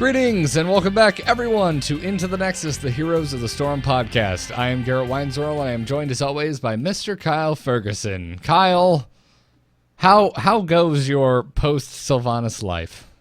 Greetings and welcome back, everyone, to Into the Nexus, the Heroes of the Storm podcast. I am Garrett Weinzorl, and I am joined, as always, by Mr. Kyle Ferguson. Kyle, how goes your post-Sylvanas life?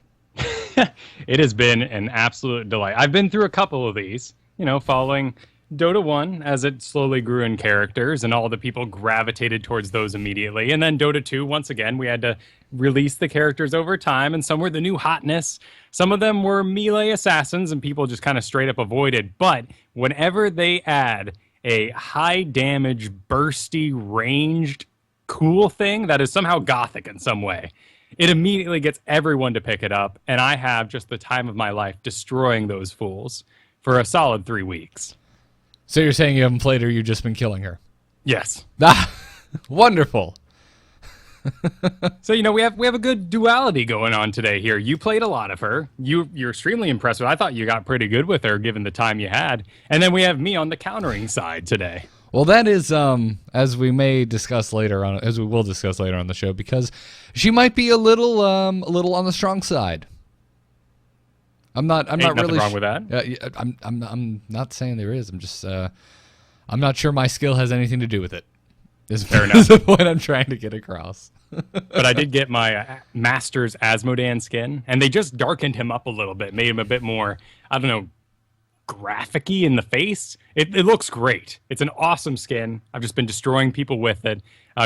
It has been an absolute delight. I've been through a couple of these, following Dota 1 as it slowly grew in characters and all the people gravitated towards those immediately. And then Dota 2, once again, we had to release the characters over time, and some were the new hotness. Some of them were melee assassins, and people just kind of straight up avoided. But whenever they add a high damage, bursty, ranged, cool thing that is somehow gothic in some way, it immediately gets everyone to pick it up. And I have just the time of my life destroying those fools for a solid 3 weeks. So you're saying you haven't played her, you've just been killing her? Yes. Ah, wonderful. So, we have a good duality going on today here. You played a lot of her. You're extremely impressive. I thought you got pretty good with her given the time you had. And then we have me on the countering side today. Well, that is, as we will discuss later on the show, because she might be a little on the strong side. I'm not really wrong with that. I'm not saying there is. I'm just I'm not sure my skill has anything to do with it. Fair enough. Is the point I'm trying to get across. But I did get my Master's Asmodan skin, and they just darkened him up a little bit, made him a bit more, graphic-y in the face. It looks great. It's an awesome skin. I've just been destroying people with it.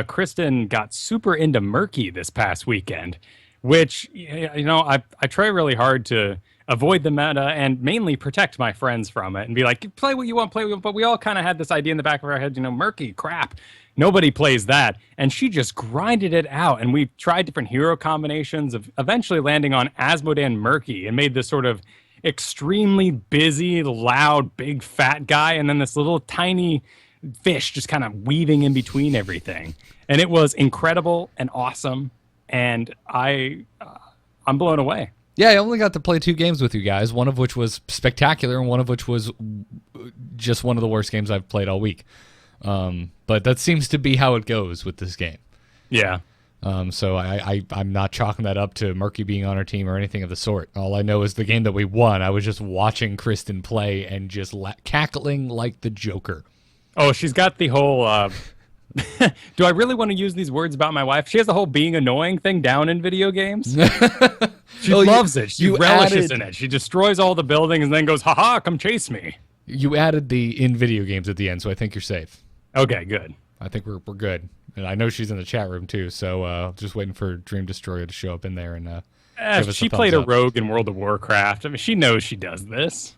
Kristen got super into Murky this past weekend, which, I try really hard to avoid the meta and mainly protect my friends from it and be like, play what you want, but we all kind of had this idea in the back of our head, Murky, crap. Nobody plays that. And she just grinded it out. And we tried different hero combinations of eventually landing on Asmodan Murky and made this sort of extremely busy, loud, big, fat guy. And then this little tiny fish just kind of weaving in between everything. And it was incredible and awesome. And I'm blown away. Yeah, I only got to play 2 games with you guys, one of which was spectacular and one of which was just one of the worst games I've played all week. But that seems to be how it goes with this game. Yeah. So I'm not chalking that up to Murky being on our team or anything of the sort. All I know is the game that we won, I was just watching Kristen play and just cackling like the Joker. Oh, she's got the whole... Do I really want to use these words about my wife? She has the whole being annoying thing down in video games. She loves it. She relishes in it. She destroys all the buildings and then goes, haha, come chase me. You added the in video games at the end, so I think you're safe. Okay, good. I think we're good. And I know she's in the chat room too, so just waiting for Dream Destroyer to show up in there and give us she played a rogue in World of Warcraft. I mean, she knows she does this.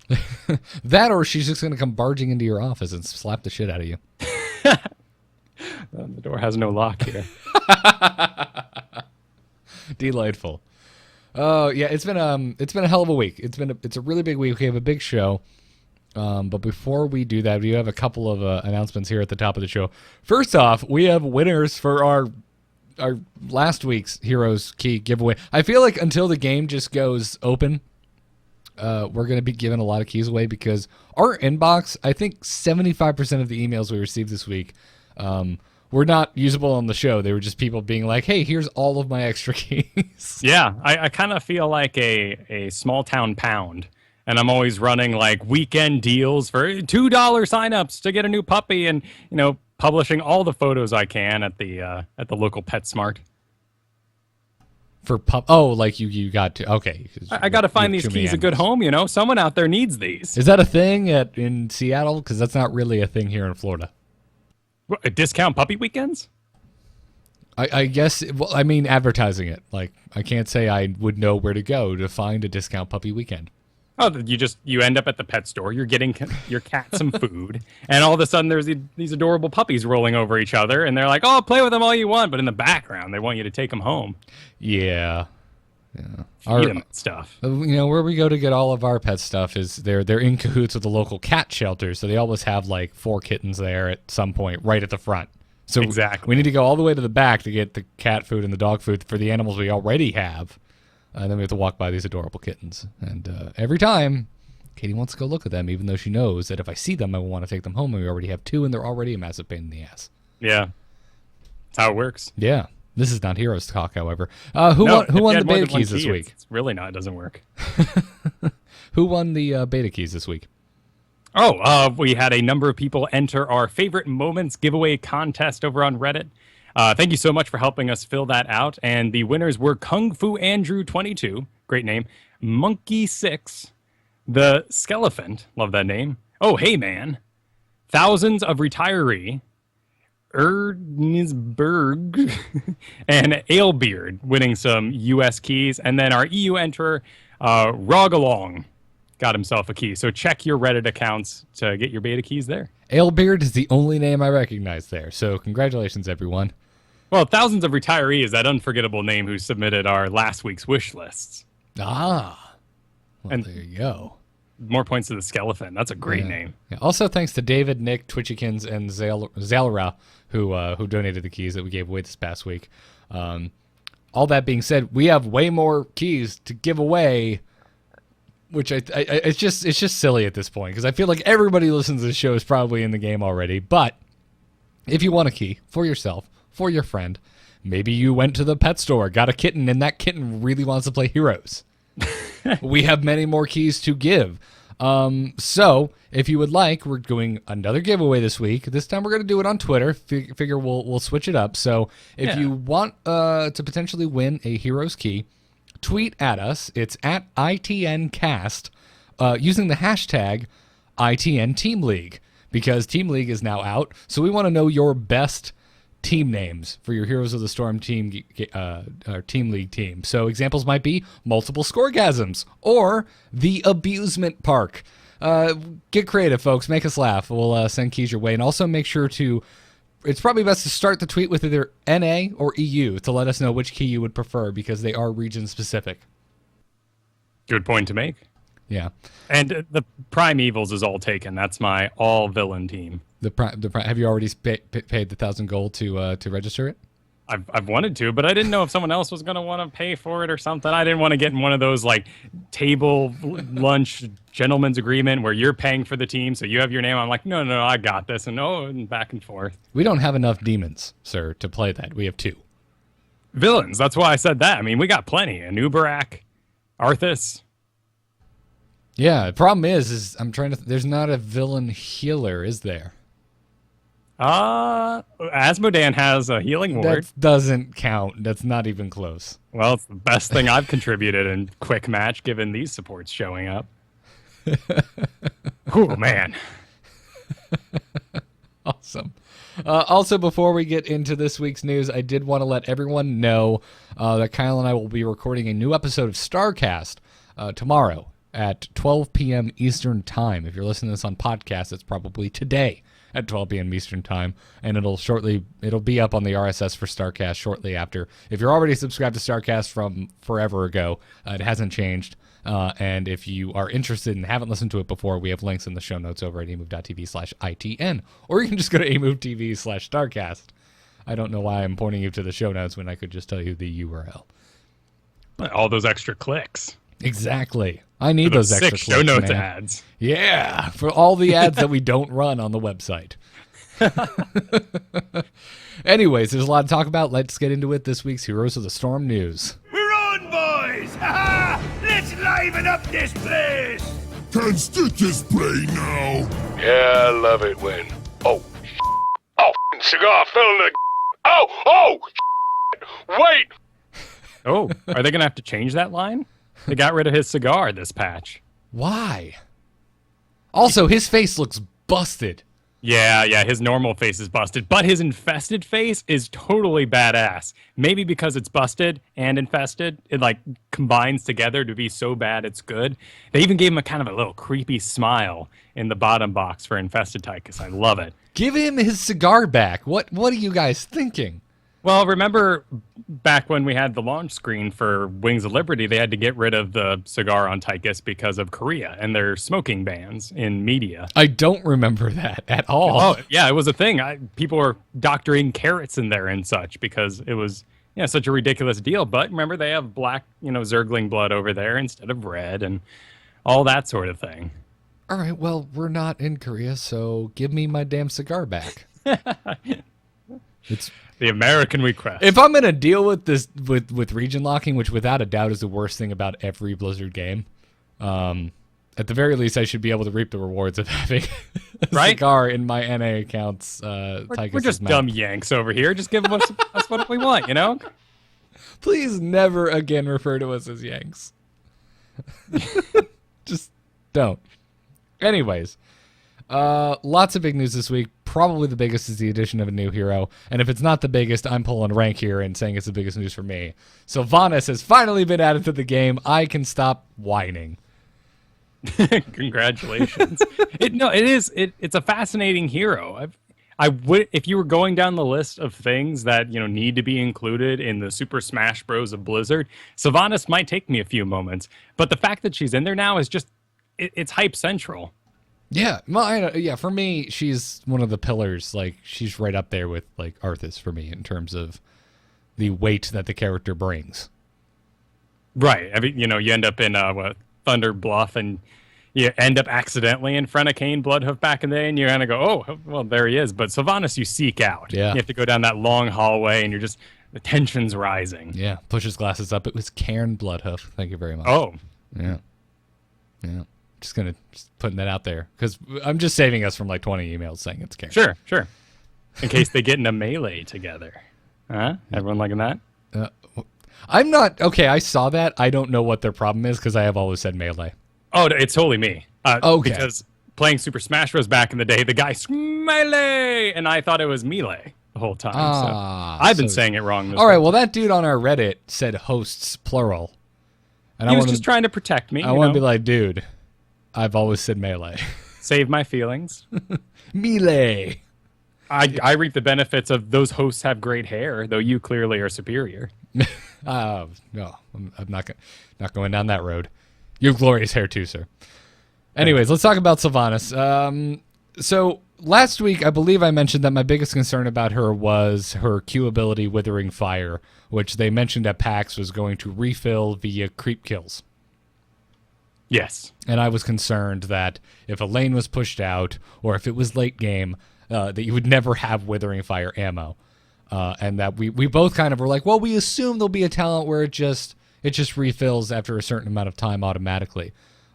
That, or she's just going to come barging into your office and slap the shit out of you. The door has no lock here. Delightful. Oh yeah, it's been a hell of a week. It's a really big week. We have a big show. But before we do that, we have a couple of announcements here at the top of the show. First off, we have winners for our last week's Heroes Key giveaway. I feel like until the game just goes open, we're going to be giving a lot of keys away because our inbox, I think 75% of the emails we received this week were not usable on the show. They were just people being like, hey, here's all of my extra keys. Yeah, I kind of feel like a small town pound. And I'm always running like weekend deals for $2 signups to get a new puppy, and publishing all the photos I can at the local PetSmart. For like you got to okay. I got to find these keys a good home. Someone out there needs these. Is that a thing in Seattle? Because that's not really a thing here in Florida. What, a discount puppy weekends? I guess. Well, I mean, advertising it. Like, I can't say I would know where to go to find a discount puppy weekend. Oh, you end up at the pet store. You're getting your cat some food, and all of a sudden there's these adorable puppies rolling over each other, and they're like, "Oh, play with them all you want," but in the background they want you to take them home. Yeah. Feed them stuff. Where we go to get all of our pet stuff is they're in cahoots with the local cat shelter, so they always have like 4 kittens there at some point, right at the front. So exactly, we need to go all the way to the back to get the cat food and the dog food for the animals we already have. And then we have to walk by these adorable kittens. And every time, Katie wants to go look at them, even though she knows that if I see them, I will want to take them home. And we already have 2, and they're already a massive pain in the ass. Yeah. That's how it works. Yeah. This is not Heroes Talk, however. Who won the beta keys this week? It's really not. It doesn't work. Who won the beta keys this week? We had a number of people enter our favorite moments giveaway contest over on Reddit. Thank you so much for helping us fill that out. And the winners were Kung Fu Andrew 22, great name, Monkey 6, the Skelephant, love that name. Oh, hey man, Thousands of Retiree, Ernisberg, and Alebeard winning some US keys. And then our EU enterer, Rogalong, got himself a key. So check your Reddit accounts to get your beta keys there. Alebeard is the only name I recognize there. So congratulations, everyone. Well, Thousands of Retiree is that unforgettable name who submitted our last week's wish lists. Ah. Well, And- there you go. More points to the Skelephant. That's a great name. Yeah. Also, thanks to David, Nick, Twitchykins, and Zalra, who donated the keys that we gave away this past week. All that being said, we have way more keys to give away, which it's just silly at this point because I feel like everybody who listens to the show is probably in the game already. But if you want a key for yourself, for your friend, maybe you went to the pet store, got a kitten, and that kitten really wants to play Heroes. We have many more keys to give. So if you would like, we're doing another giveaway this week. This time we're going to do it on Twitter. Figure we'll switch it up. So if you want to potentially win a Heroes key, tweet at us. It's at ITNcast using the hashtag ITN Team League because Team League is now out. So we want to know your best team names for your Heroes of the Storm team Team League team. So examples might be Multiple Scoregasms or The Abusement Park. Get creative, folks. Make us laugh. We'll send keys your way. And also make sure to, it's probably best to start the tweet with either NA or EU to let us know which key you would prefer because they are region specific. Good point to make. Yeah. And the Primevals is all taken. That's my all-villain team. Have you already paid the 1,000 gold to register it? I've wanted to, but I didn't know if someone else was going to want to pay for it or something. I didn't want to get in one of those like table lunch gentleman's agreement where you're paying for the team, so you have your name. I'm like, no, I got this, and back and forth. We don't have enough demons, sir, to play that. We have 2 villains. That's why I said that. I mean, we got plenty. Anubarak, Arthas. Yeah. The problem is I'm trying to. There's not a villain healer, is there? Asmodan has a healing ward. That doesn't count. That's not even close. Well, it's the best thing I've contributed in quick match, given these supports showing up. Oh, man. Awesome. Also, before we get into this week's news, I did want to let everyone know that Kyle and I will be recording a new episode of StarCast tomorrow at 12 p.m. Eastern Time. If you're listening to this on podcast, it's probably today at 12 p.m. Eastern Time, and it'll be up on the RSS for StarCast shortly after. If you're already subscribed to StarCast from forever ago, it hasn't changed. And if you are interested and haven't listened to it before, we have links in the show notes over at amove.tv/ITN, or you can just go to amove.tv/StarCast. I don't know why I'm pointing you to the show notes when I could just tell you the URL. All those extra clicks. Exactly. I need those extra clicks, show notes man. ads. Yeah, for all the ads that we don't run on the website. Anyways, there's a lot to talk about. Let's get into it. This week's Heroes of the Storm news. We're on, boys! Ha ha! Let's liven up this place! Can Stitches play now? Yeah, I love it when... Oh, cigar fell in the... Wait! Oh, are they going to have to change that line? They got rid of his cigar this patch. Why? Also, his face looks busted. Yeah, his normal face is busted, but his infested face is totally badass. Maybe because it's busted and infested, it like combines together to be so bad it's good. They even gave him a kind of a little creepy smile in the bottom box for infested Tychus. I love it. Give him his cigar back. What are you guys thinking? Well, remember back when we had the launch screen for Wings of Liberty, they had to get rid of the cigar on Tychus because of Korea and their smoking bans in media. I don't remember that at all. Oh, yeah, it was a thing. People were doctoring carrots in there and such because it was such a ridiculous deal. But remember, they have black, Zergling blood over there instead of red and all that sort of thing. All right, well, we're not in Korea, so give me my damn cigar back. It's the American request. If I'm gonna deal with this with region locking, which without a doubt is the worst thing about every Blizzard game, at the very least, I should be able to reap the rewards of having a Right? cigar in my NA accounts. We're just dumb Yanks over here. Just give us what we want, you know? Please never again refer to us as Yanks. Just don't. Anyways, lots of big news this week. Probably the biggest is the addition of a new hero. And if it's not the biggest, I'm pulling rank here and saying it's the biggest news for me. Sylvanas has finally been added to the game. I can stop whining. Congratulations. It's a fascinating hero. I would, if you were going down the list of things that need to be included in the Super Smash Bros. Of Blizzard, Sylvanas might take me a few moments, but the fact that she's in there now is just it's hype central. Yeah, well, for me, she's one of the pillars. Like, she's right up there with like Arthas for me in terms of the weight that the character brings. Right. I mean, you end up in Thunder Bluff, and you end up accidentally in front of Cain Bloodhoof back in the day, and you kind of go, oh, well, there he is. But Sylvanas, you seek out. Yeah. You have to go down that long hallway, and the tension's rising. Yeah, pushes glasses up. It was Cairn Bloodhoof. Thank you very much. Oh. Yeah. Just putting that out there because I'm just saving us from like 20 emails saying it's Cairn. Sure. In case they get in a melee together. Huh? Everyone liking that? I'm not okay. I saw that. I don't know what their problem is because I have always said melee. Oh, it's totally me. Okay. Because playing Super Smash Bros. Back in the day, the guy melee, and I thought it was melee the whole time. So I've been saying it wrong. All right. Well, that dude on our Reddit said hosts plural, and he was just trying to protect me. I want to be like, dude, I've always said melee. Save my feelings. Melee. I reap the benefits of those hosts have great hair, though you clearly are superior. No, I'm not going down that road. You have glorious hair too, sir. Anyways, let's talk about Sylvanas. So last week, I believe I mentioned that my biggest concern about her was her Q ability, Withering Fire, which they mentioned at PAX was going to refill via creep kills. Yes. And I was concerned that if a lane was pushed out, or if it was late game, that you would never have Withering Fire ammo. And that we both kind of were like, well, we assume there'll be a talent where it just refills after a certain amount of time automatically.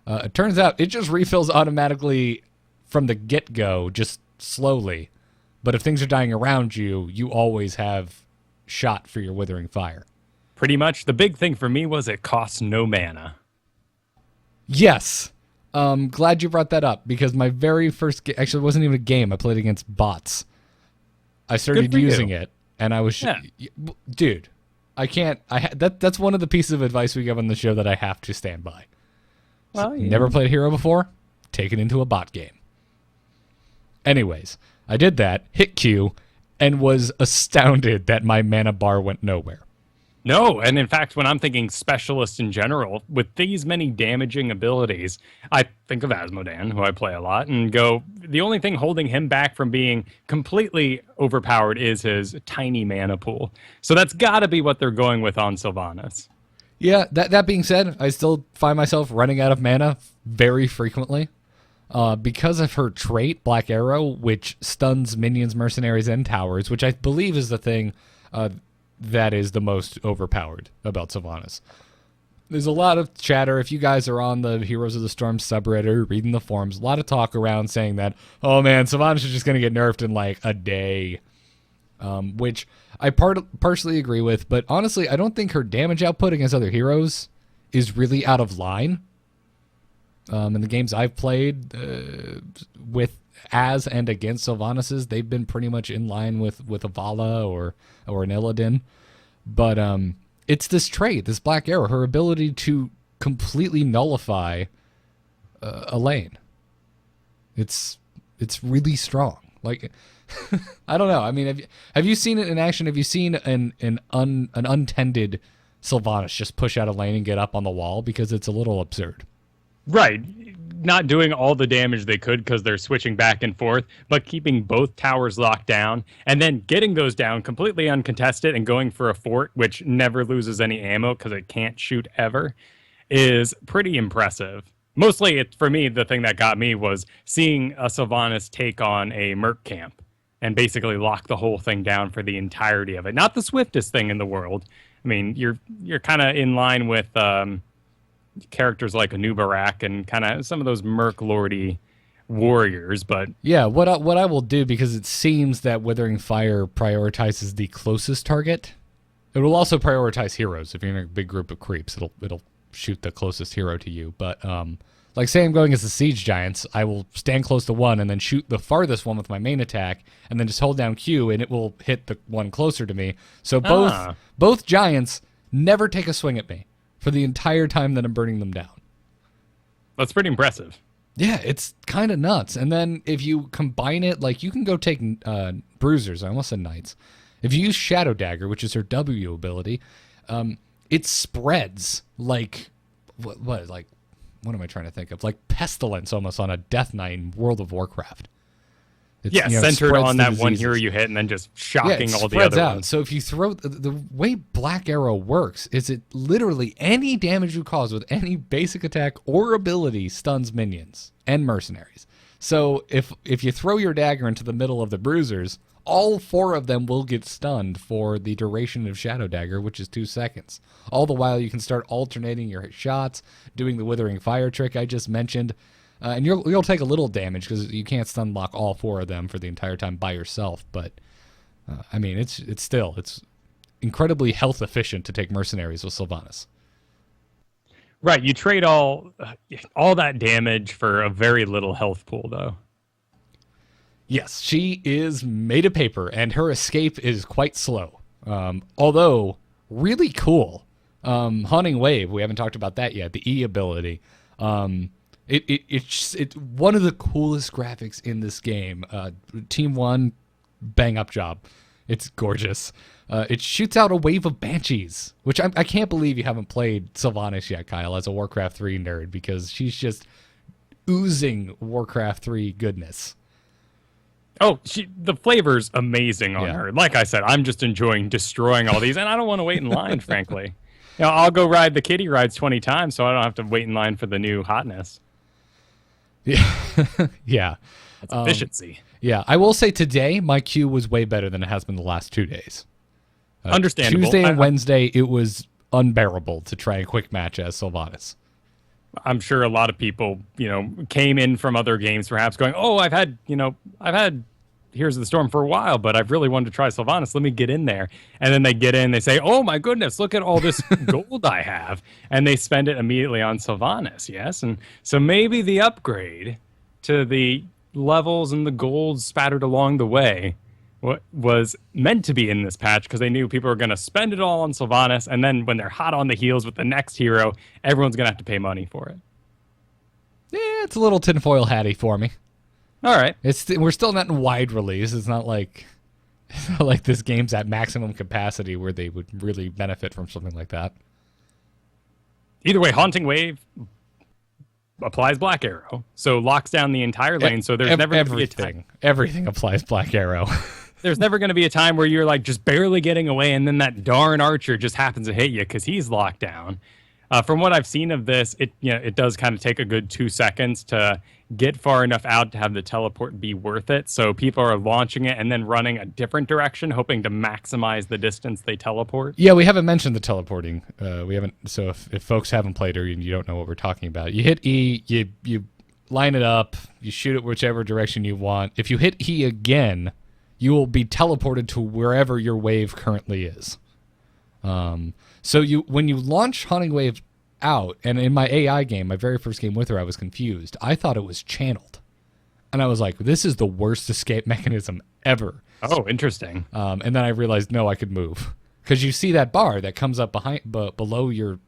It turns out it just refills automatically from the get-go, just slowly. But if things are dying around you, you always have shot for your Withering Fire. Pretty much. The big thing for me was it costs no mana. Yes. Glad you brought that up because my very first actually it wasn't even a game. I played against bots. I started using it and I was dude, I can't that's one of the pieces of advice we give on the show that I have to stand by. Well, yeah. Never played a hero before? Take it into a bot game. Anyways, I did that, hit Q, and was astounded that my mana bar went nowhere. No, and in fact, when I'm thinking specialist in general, with these many damaging abilities, I think of Asmodan, who I play a lot, and go, the only thing holding him back from being completely overpowered is his tiny mana pool. So that's got to be what they're going with on Sylvanas. Yeah, that being said, I still find myself running out of mana very frequently. Because of her trait, Black Arrow, which stuns minions, mercenaries, and towers, which I believe is the thing that is the most overpowered about Sylvanas. There's a lot of chatter. If you guys are on the Heroes of the Storm subreddit, reading the forums, a lot of talk around saying that, oh man, Sylvanas is just going to get nerfed in like a day. Which I partially agree with, but honestly, I don't think her damage output against other heroes is really out of line. In the games I've played with as and against Sylvanas's, they've been pretty much in line with a Vala or an Illidan. But it's this trait, this Black Arrow, her ability to completely nullify a lane. It's really strong. Like, I don't know. I mean, have you seen it in action? Have you seen an untended Sylvanas just push out a lane and get up on the wall? Because it's a little absurd. Right. Not doing all the damage they could because they're switching back and forth, but keeping both towers locked down and then getting those down completely uncontested and going for a fort, which never loses any ammo because it can't shoot ever, is pretty impressive. Mostly, for me, the thing that got me was seeing a Sylvanas take on a Merc camp and basically lock the whole thing down for the entirety of it. Not the swiftest thing in the world. I mean, you're kind of in line with characters like Anubarak and kind of some of those Merc Lordy warriors. But yeah, what I will do, because it seems that Withering Fire prioritizes the closest target. It will also prioritize heroes. If you're in a big group of creeps, it'll shoot the closest hero to you. But like say I'm going as the Siege Giants, I will stand close to one and then shoot the farthest one with my main attack, and then just hold down Q and it will hit the one closer to me. So both Giants never take a swing at me for the entire time that I'm burning them down. That's pretty impressive. Yeah, it's kind of nuts. And then if you combine it, like you can go take Bruisers. I almost said Knights. If you use Shadow Dagger, which is her W ability, it spreads like what am I trying to think of? Like Pestilence almost on a Death Knight in World of Warcraft. It's, centered on that one hero you hit and then just shocking all the other ones. So if you throw the way Black Arrow works is it literally any damage you cause with any basic attack or ability stuns minions and mercenaries. So if you throw your dagger into the middle of the Bruisers, all 4 of them will get stunned for the duration of Shadow Dagger, which is 2 seconds. All the while, you can start alternating your shots, doing the Withering Fire trick I just mentioned, and you'll take a little damage because you can't stun lock all 4 of them for the entire time by yourself. But I mean, it's incredibly health efficient to take mercenaries with Sylvanas. Right, you trade all that damage for a very little health pool, though. Yes, she is made of paper, and her escape is quite slow. Although, really cool. Haunting Wave, we haven't talked about that yet, the E ability. It's one of the coolest graphics in this game. Team 1, bang up job. It's gorgeous. It shoots out a wave of Banshees, which I can't believe you haven't played Sylvanas yet, Kyle, as a Warcraft 3 nerd, because she's just oozing Warcraft 3 goodness. Oh, the flavor's amazing on her. Like I said, I'm just enjoying destroying all these, and I don't want to wait in line, frankly. I'll go ride the kitty rides 20 times, so I don't have to wait in line for the new hotness. Yeah. Yeah. It's efficiency. Yeah, I will say today, my queue was way better than it has been the last 2 days. Understandable. Tuesday and Wednesday, it was unbearable to try a quick match as Sylvanas. I'm sure a lot of people, came in from other games perhaps going, oh, I've had Here's the Storm for a while, but I've really wanted to try Sylvanas. Let me get in there. And then they get in, they say, oh my goodness, look at all this gold I have. And they spend it immediately on Sylvanas, yes? And so maybe the upgrade to the levels and the gold spattered along the way was meant to be in this patch because they knew people were going to spend it all on Sylvanas, and then when they're hot on the heels with the next hero, everyone's going to have to pay money for it. Yeah, it's a little tinfoil hatty for me. All right. We're still not in wide release. It's not like this game's at maximum capacity where they would really benefit from something like that. Either way, Haunting Wave applies Black Arrow, so locks down the entire lane, so there's never going to be a time. Everything applies Black Arrow. There's never going to be a time where you're like just barely getting away and then that darn archer just happens to hit you because he's locked down. From what I've seen of this, it does kind of take a good 2 seconds to get far enough out to have the teleport be worth it. So people are launching it and then running a different direction, hoping to maximize the distance they teleport. Yeah, we haven't mentioned the teleporting. We haven't. So if folks haven't played or you don't know what we're talking about, you hit E, you line it up, you shoot it whichever direction you want. If you hit E again, you will be teleported to wherever your wave currently is. So when you launch Haunting Wave out, and in my AI game, my very first game with her, I was confused. I thought it was channeled. And I was like, this is the worst escape mechanism ever. Oh, interesting. And then I realized, no, I could move. Because you see that bar that comes up below your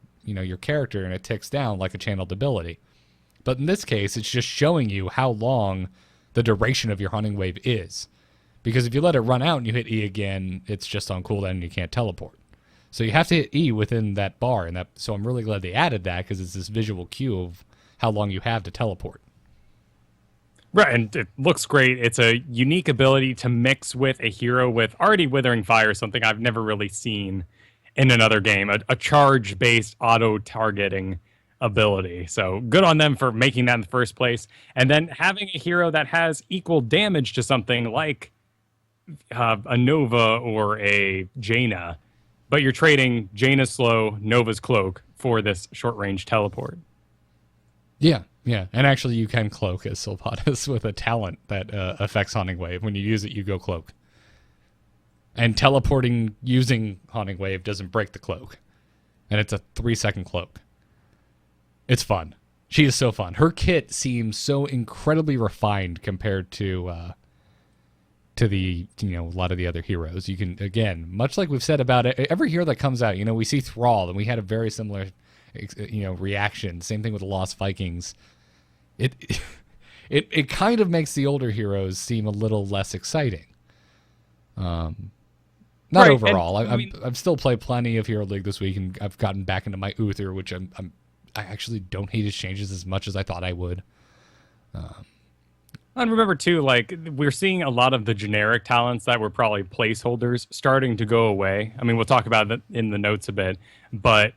character, and it ticks down like a channeled ability. But in this case, it's just showing you how long the duration of your Haunting Wave is. Because if you let it run out and you hit E again, it's just on cooldown and you can't teleport. So you have to hit E within that bar, so I'm really glad they added that because it's this visual cue of how long you have to teleport. Right, and it looks great. It's a unique ability to mix with a hero with already Withering Fire, something I've never really seen in another game, a charge-based auto-targeting ability. So good on them for making that in the first place. And then having a hero that has equal damage to something like a Nova or a Jaina, but you're trading Jaina's slow, Nova's cloak for this short-range teleport. Yeah, yeah. And actually, you can cloak as Sylvanas with a talent that affects Haunting Wave. When you use it, you go cloak. And teleporting using Haunting Wave doesn't break the cloak. And it's a 3-second cloak. It's fun. She is so fun. Her kit seems so incredibly refined compared to the, a lot of the other heroes. You can, again, much like we've said about it, every hero that comes out, we see Thrall, and we had a very similar, reaction. Same thing with the Lost Vikings. It kind of makes the older heroes seem a little less exciting. Not right, overall. I've still played plenty of Hero League this week, and I've gotten back into my Uther, which I actually don't hate his changes as much as I thought I would. And remember, too, we're seeing a lot of the generic talents that were probably placeholders starting to go away. I mean, we'll talk about that in the notes a bit, but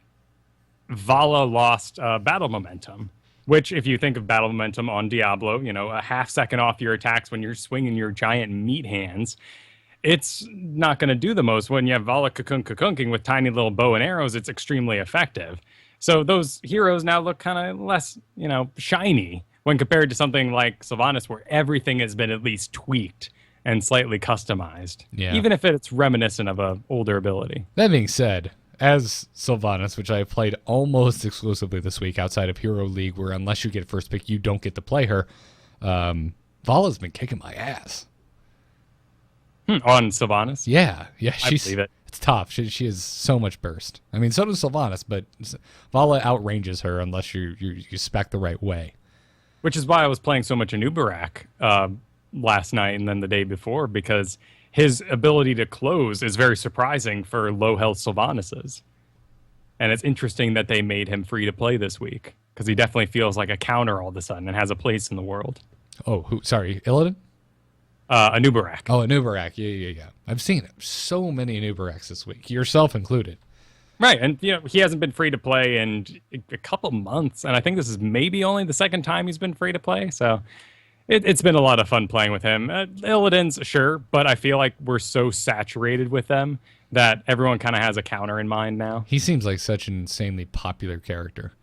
Vala lost battle momentum, which, if you think of battle momentum on Diablo, a half second off your attacks when you're swinging your giant meat hands, it's not going to do the most. When you have Vala kakunking with tiny little bow and arrows, it's extremely effective. So those heroes now look kind of less, shiny when compared to something like Sylvanas, where everything has been at least tweaked and slightly customized, even if it's reminiscent of an older ability. That being said, as Sylvanas, which I have played almost exclusively this week outside of Hero League, where unless you get first pick, you don't get to play her, Vala's been kicking my ass. On Sylvanas? Yeah. I believe it. It's tough. She has so much burst. I mean, so does Sylvanas, but Vala outranges her unless you spec the right way. Which is why I was playing so much Anubarak last night and then the day before, because his ability to close is very surprising for low-health Sylvanases. And it's interesting that they made him free to play this week, because he definitely feels like a counter all of a sudden and has a place in the world. Oh, Sorry, Illidan? Anubarak. Oh, Anubarak. Yeah. I've seen so many Anubaraks this week, yourself included. Right, and he hasn't been free to play in a couple months, and I think this is maybe only the second time he's been free to play, so it's been a lot of fun playing with him. Illidan's, sure, but I feel like we're so saturated with them that everyone kind of has a counter in mind now. He seems like such an insanely popular character.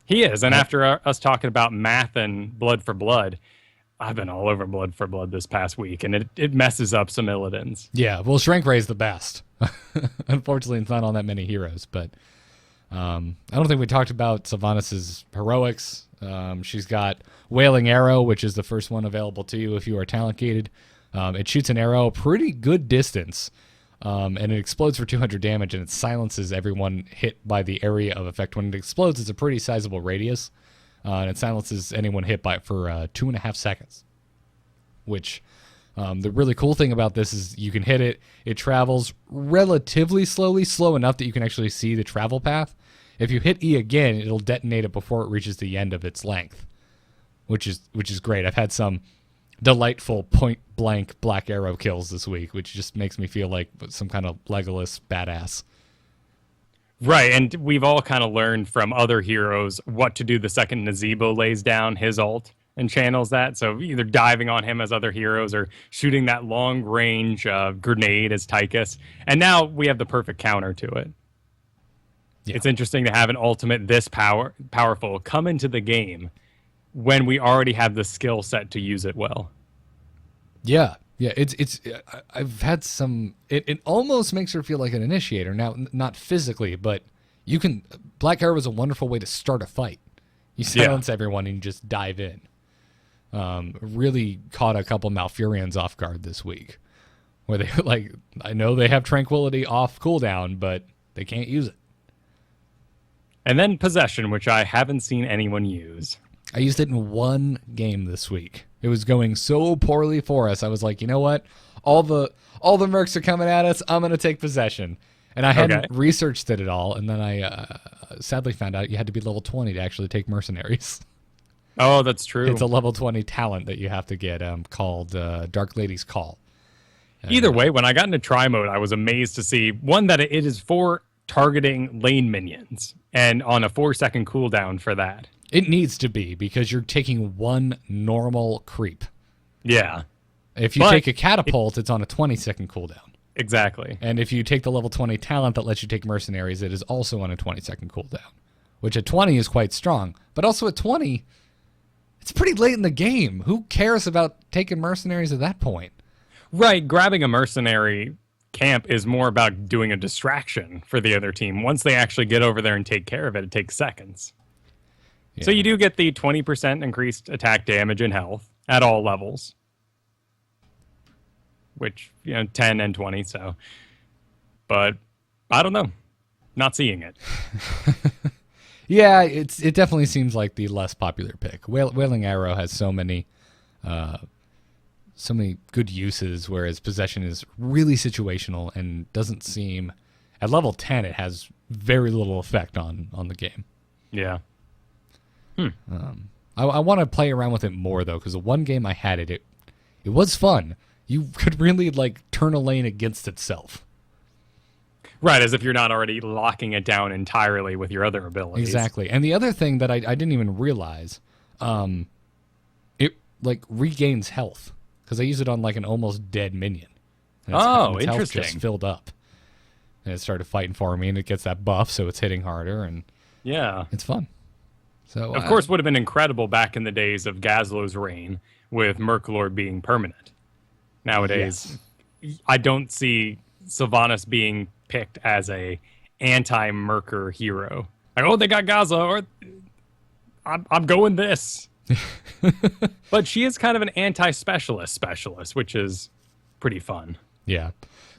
He is, and after us talking about math and blood for blood, I've been all over blood for blood this past week, and it messes up some Illidans. Yeah, well, Shrink Ray is the best. Unfortunately, it's not on that many heroes, but I don't think we talked about Sylvanas' heroics. She's got Wailing Arrow, which is the first one available to you if you are talent gated. It shoots an arrow a pretty good distance, and it explodes for 200 damage, and it silences everyone hit by the area of effect. When it explodes, it's a pretty sizable radius, and it silences anyone hit by it for 2.5 seconds, which... the really cool thing about this is you can hit it. It travels relatively slowly, slow enough that you can actually see the travel path. If you hit E again, it'll detonate it before it reaches the end of its length, which is great. I've had some delightful point-blank black arrow kills this week, which just makes me feel like some kind of Legolas badass. Right, and we've all kind of learned from other heroes what to do the second Nazeebo lays down his ult and channels that. So either diving on him as other heroes or shooting that long range grenade as Tychus. And now we have the perfect counter to it. Yeah. It's interesting to have an ultimate this powerful come into the game when we already have the skill set to use it well. Yeah. I've had some. It almost makes her feel like an initiator. Now, not physically, but you can. Black Arrow is a wonderful way to start a fight. You silence everyone and you just dive in. Really caught a couple Malfurions off guard this week, where they I know they have Tranquility off cooldown, but they can't use it. And then Possession, which I haven't seen anyone use. I used it in one game this week. It was going so poorly for us. I was like, you know what? All the mercs are coming at us. I'm going to take Possession. And I hadn't researched it at all. And then I sadly found out you had to be level 20 to actually take Mercenaries. Oh, that's true. It's a level 20 talent that you have to get called Dark Lady's Call. Either way, when I got into try mode, I was amazed to see, one, that it is for targeting lane minions and on a 4-second cooldown for that. It needs to be, because you're taking one normal creep. Yeah. If you take a catapult, it's on a 20-second cooldown. Exactly. And if you take the level 20 talent that lets you take Mercenaries, it is also on a 20-second cooldown. which at 20 is quite strong. But also at 20, it's pretty late in the game. Who cares about taking mercenaries at that point? Right, grabbing a mercenary camp is more about doing a distraction for the other team. Once they actually get over there and take care of it, it takes seconds. Yeah. So you do get the 20% increased attack damage and health at all levels, which, 10 and 20, so. But I don't know. Not seeing it. Yeah, it definitely seems like the less popular pick. Wailing Arrow has so many good uses, whereas Possession is really situational and doesn't seem... At level 10, it has very little effect on the game. Yeah. I want to play around with it more, though, because the one game I had it was fun. You could really, turn a lane against itself. Right, as if you're not already locking it down entirely with your other abilities. Exactly. And the other thing that I didn't even realize, it, regains health. Because I use it on, an almost dead minion. And its interesting. health just filled up. And it started fighting for me, and it gets that buff, so it's hitting harder, and yeah, it's fun. So of course, would have been incredible back in the days of Gazlo's reign, with Merklord being permanent. Nowadays, I don't see Sylvanas being picked as a anti-Merker hero. They got Gazlo, or I'm going this. But she is kind of an anti-specialist, which is pretty fun. Yeah.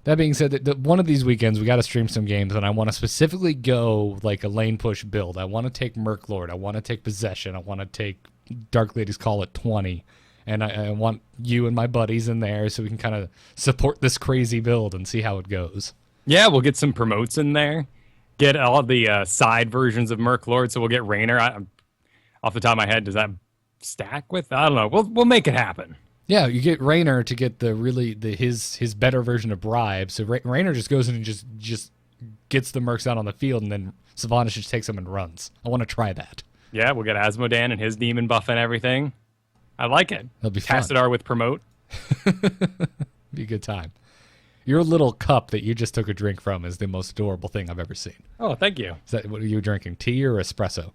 That being said, one of these weekends we got to stream some games, and I want to specifically go a lane push build. I want to take Merklord. I want to take Possession. I want to take Dark Lady's Call at 20. And I want you and my buddies in there so we can kind of support this crazy build and see how it goes. Yeah, we'll get some promotes in there. Get all the side versions of Merklord, so we'll get Raynor. Off the top of my head, does that stack with? I don't know. We'll make it happen. Yeah, you get Raynor to get his better version of Bribe. So Raynor just goes in and just gets the mercs out on the field, and then Sylvanas just takes them and runs. I want to try that. Yeah, we'll get Asmodan and his demon buff and everything. I like it. That'll be fun. Tassadar with promote. Be a good time. Your little cup that you just took a drink from is the most adorable thing I've ever seen. Oh, thank you. Is that what are you drinking? Tea or espresso?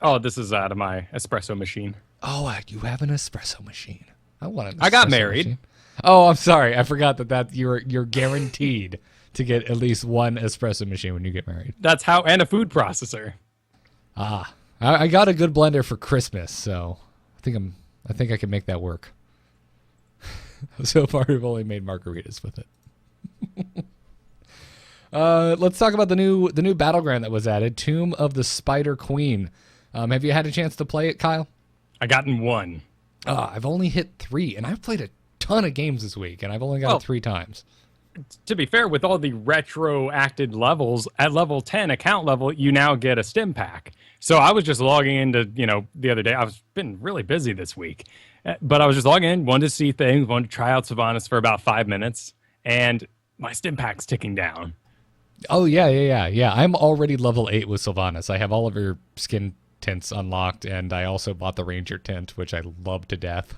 Oh, this is out of my espresso machine. Oh, you have an espresso machine. I got married. Machine. Oh, I'm sorry. I forgot that you're guaranteed to get at least one espresso machine when you get married. That's how, and a food processor. I got a good blender for Christmas, so I think I can make that work. So far, we've only made margaritas with it. Let's talk about the new Battleground that was added, Tomb of the Spider Queen. Have you had a chance to play it, Kyle? I gotten one. I've only hit 3, and I've played a ton of games this week, and I've only got it 3 times. To be fair, with all the retroacted levels, at level 10 account level, you now get a stim pack. So I was just logging into, the other day. I've been really busy this week. But I was just logging in, wanted to see things, wanted to try out Sylvanas for about 5 minutes, and my stim pack's ticking down. Oh, yeah. I'm already level 8 with Sylvanas. I have all of her skin tints unlocked, and I also bought the Ranger tint, which I love to death.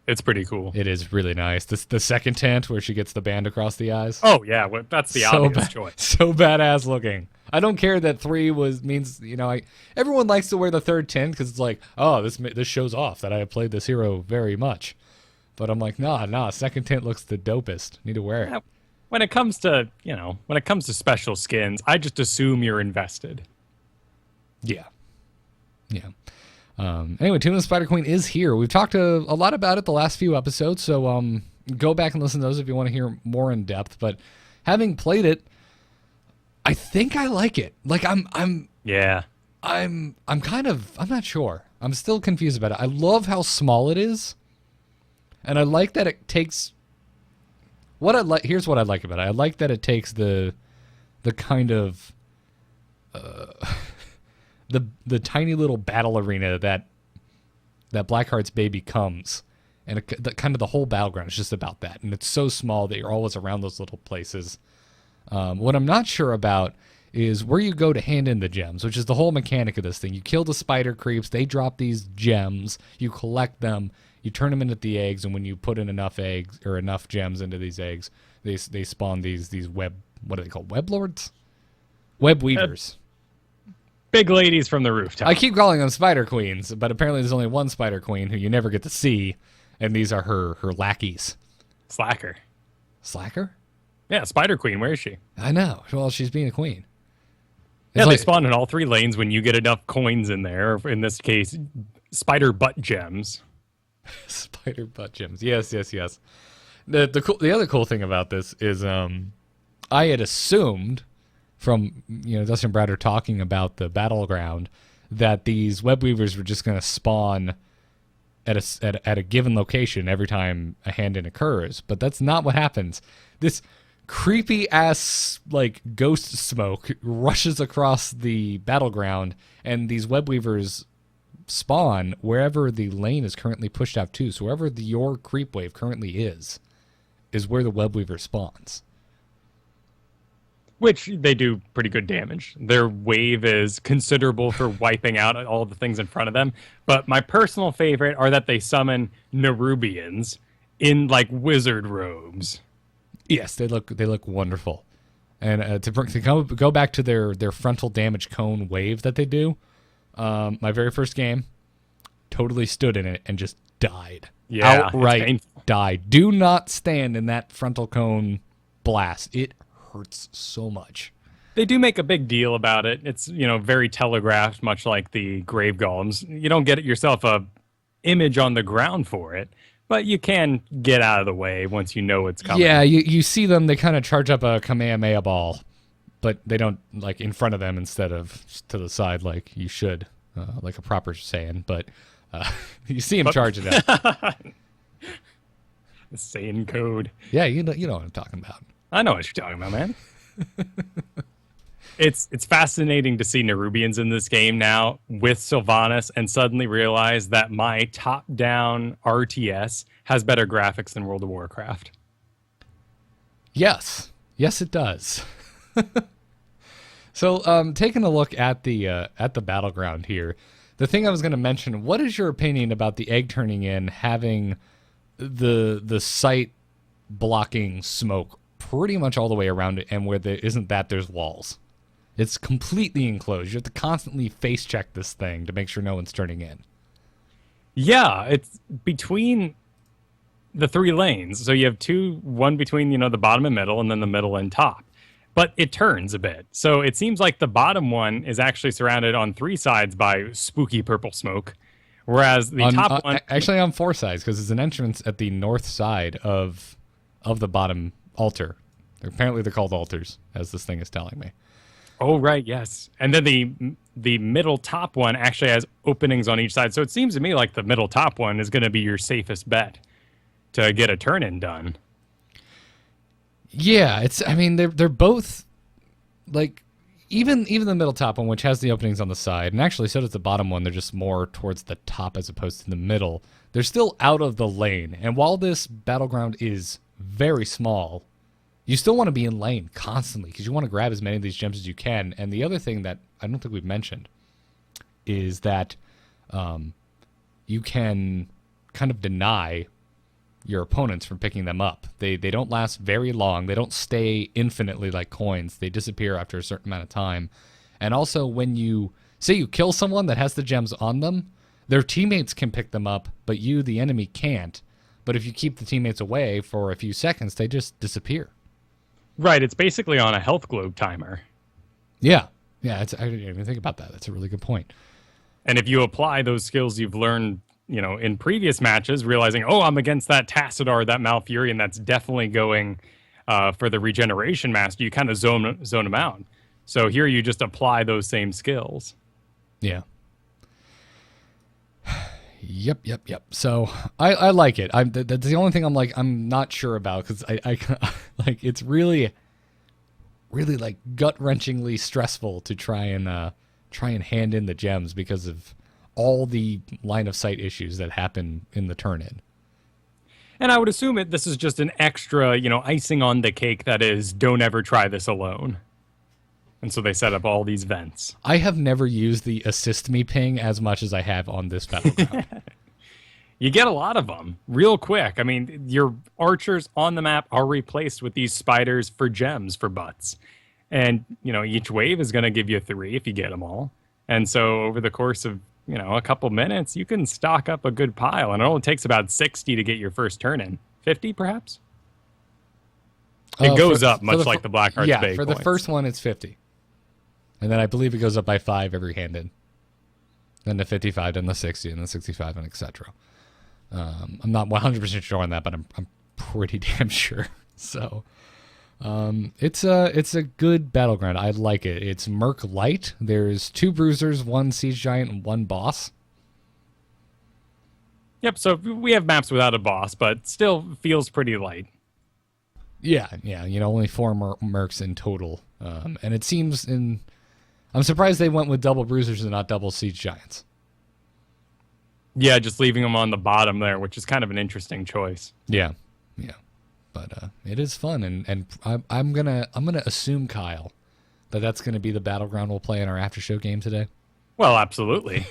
It's pretty cool. It is really nice. The second tint where she gets the band across the eyes. Oh, yeah. Well, that's the obvious choice. So badass looking. I don't care that 3 means everyone likes to wear the third tint because it's like, oh, this shows off that I have played this hero very much. But I'm like, nah, second tint looks the dopest. Need to wear it. When it comes to, special skins, I just assume you're invested. Yeah. Anyway, Tomb of the Spider Queen is here. We've talked a lot about it the last few episodes, so go back and listen to those if you want to hear more in depth. But having played it, I think I like it. I'm not sure. I'm still confused about it. I love how small it is, and I like that it takes. Here's what I like about it. I like that it takes the kind of the tiny little battle arena that Blackheart's baby becomes, and kind of the whole Battleground is just about that. And it's so small that you're always around those little places. What I'm not sure about is where you go to hand in the gems, which is the whole mechanic of this thing. You kill the spider creeps, they drop these gems, you collect them, you turn them into the eggs, and when you put in enough eggs or enough gems into these eggs, they spawn these web, what are they called? Web lords? Web weavers. Big ladies from the rooftop. I keep calling them spider queens, but apparently there's only one spider queen who you never get to see, and these are her lackeys. Slacker. Slacker? Yeah, Spider Queen. Where is she? I know. Well, she's being a queen. Yeah, It's they like- spawn in all 3 lanes when you get enough coins in there. Or in this case, spider butt gems. Spider butt gems. Yes. The other cool thing about this is I had assumed from Dustin Bratter talking about the Battleground that these web weavers were just going to spawn at a given location every time a hand-in occurs, but that's not what happens. This creepy ass like ghost smoke rushes across the Battleground, and these web weavers spawn wherever the lane is currently pushed out to. So wherever your creep wave currently is where the web weaver spawns. Which they do pretty good damage. Their wave is considerable for wiping out all the things in front of them. But my personal favorite are that they summon Nerubians in like wizard robes. Yes, they look wonderful. And to go back to their frontal damage cone wave that they do, my very first game, totally stood in it and just died. Yeah, it's outright painful. died. Do not stand in that frontal cone blast. It hurts so much. They do make a big deal about it. It's, very telegraphed, much like the grave golems. You don't get yourself a image on the ground for it, but you can get out of the way once you know it's coming. Yeah, you see them, they kind of charge up a Kamehameha ball, but they don't like in front of them instead of to the side like you should, like a proper Saiyan, but you see them charge it up. The Saiyan code. Yeah, you know what I'm talking about. I know what you're talking about, man. It's fascinating to see Nerubians in this game now with Sylvanas and suddenly realize that my top-down RTS has better graphics than World of Warcraft. Yes, it does. So, taking a look at the Battleground here, the thing I was going to mention, what is your opinion about the egg turning in having the sight blocking smoke pretty much all the way around it, and where there isn't that, there's walls? It's completely enclosed. You have to constantly face check this thing to make sure no one's turning in. Yeah, it's between the 3 lanes. So you have one between, the bottom and middle, and then the middle and top. But it turns a bit. So it seems like the bottom one is actually surrounded on 3 sides by spooky purple smoke, whereas the top one... Actually on 4 sides, because there's an entrance at the north side of the bottom altar. Apparently they're called altars, as this thing is telling me. Oh, right, yes. And then the middle top one actually has openings on each side. So it seems to me like the middle top one is going to be your safest bet to get a turn-in done. Yeah, they're both like even the middle top one, which has the openings on the side, and actually so does the bottom one. They're just more towards the top as opposed to the middle. They're still out of the lane. And while this Battleground is very small, you still want to be in lane constantly because you want to grab as many of these gems as you can. And the other thing that I don't think we've mentioned is that you can kind of deny your opponents from picking them up. They don't last very long. They don't stay infinitely like coins. They disappear after a certain amount of time. And also when you say you kill someone that has the gems on them, their teammates can pick them up, but you, the enemy, can't. But if you keep the teammates away for a few seconds, they just disappear. Right, it's basically on a health globe timer. Yeah. I didn't even think about that. That's a really good point. And if you apply those skills you've learned, in previous matches, realizing, I'm against that Tassadar, that Malfurion, that's definitely going for the regeneration master, you kind of zone them out. So here you just apply those same skills. Yeah. Yep. So I like it. That's the only thing I'm not sure about, because I like it's really like gut-wrenchingly stressful to try and hand in the gems because of all the line of sight issues that happen in the turn-in. And I would assume this is just an extra, icing on the cake that is, don't ever try this alone. And so they set up all these vents. I have never used the assist me ping as much as I have on this Battleground. You get a lot of them real quick. I mean, your archers on the map are replaced with these spiders for gems for butts. And, each wave is going to give you 3 if you get them all. And so over the course of, a couple minutes, you can stock up a good pile. And it only takes about 60 to get your first turn in. 50, perhaps? It goes up, much like the Blackheart's Yeah, Bay for the coins. first one, it's 50. And then I believe it goes up by 5 every hand-in. Then the 55, then the 60, and the 65, and etc. I'm not 100% sure on that, but I'm pretty damn sure. So, it's a good Battleground. I like it. It's Merc Light. There's 2 Bruisers, 1 Siege Giant, and 1 Boss. Yep, so we have maps without a boss, but still feels pretty light. Yeah, only 4 Mercs in total. And it seems I'm surprised they went with double Bruisers and not double Siege Giants. Yeah, just leaving them on the bottom there, which is kind of an interesting choice. Yeah. But it is fun, and I'm gonna assume, Kyle, that's gonna be the Battleground we'll play in our after show game today. Well, absolutely.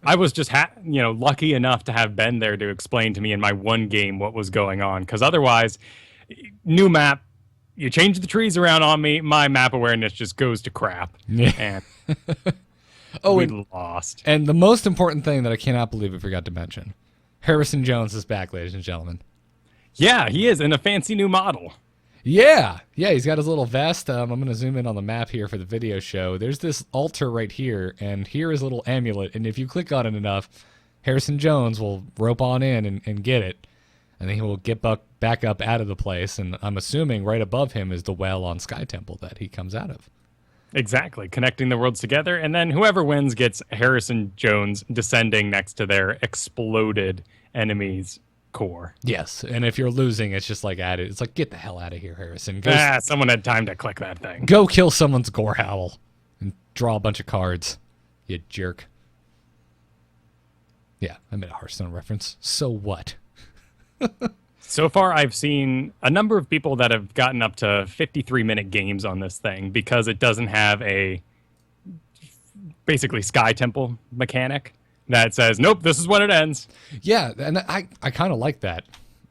I was just lucky enough to have Ben there to explain to me in my one game what was going on, because otherwise, new map, you change the trees around on me, my map awareness just goes to crap. Yeah. And we lost. And the most important thing that I cannot believe we forgot to mention, Harrison Jones is back, ladies and gentlemen. Yeah, he is in a fancy new model. Yeah, he's got his little vest. I'm going to zoom in on the map here for the video show. There's this altar right here, and here is a little amulet, and if you click on it enough, Harrison Jones will rope on in and get it, and then he will get back up out of the place, and I'm assuming right above him is the well on Sky Temple that he comes out of. Exactly, connecting the worlds together, and then whoever wins gets Harrison Jones descending next to their exploded enemies' core. Yes, and if you're losing, it's just like added. It's like, get the hell out of here, Harrison. Someone had time to click that thing. Go kill someone's gore howl and draw a bunch of cards, you jerk. Yeah, I made a Hearthstone reference. So what? So far, I've seen a number of people that have gotten up to 53-minute games on this thing because it doesn't have a basically Sky Temple mechanic that says, nope, this is when it ends. Yeah, and I kind of like that.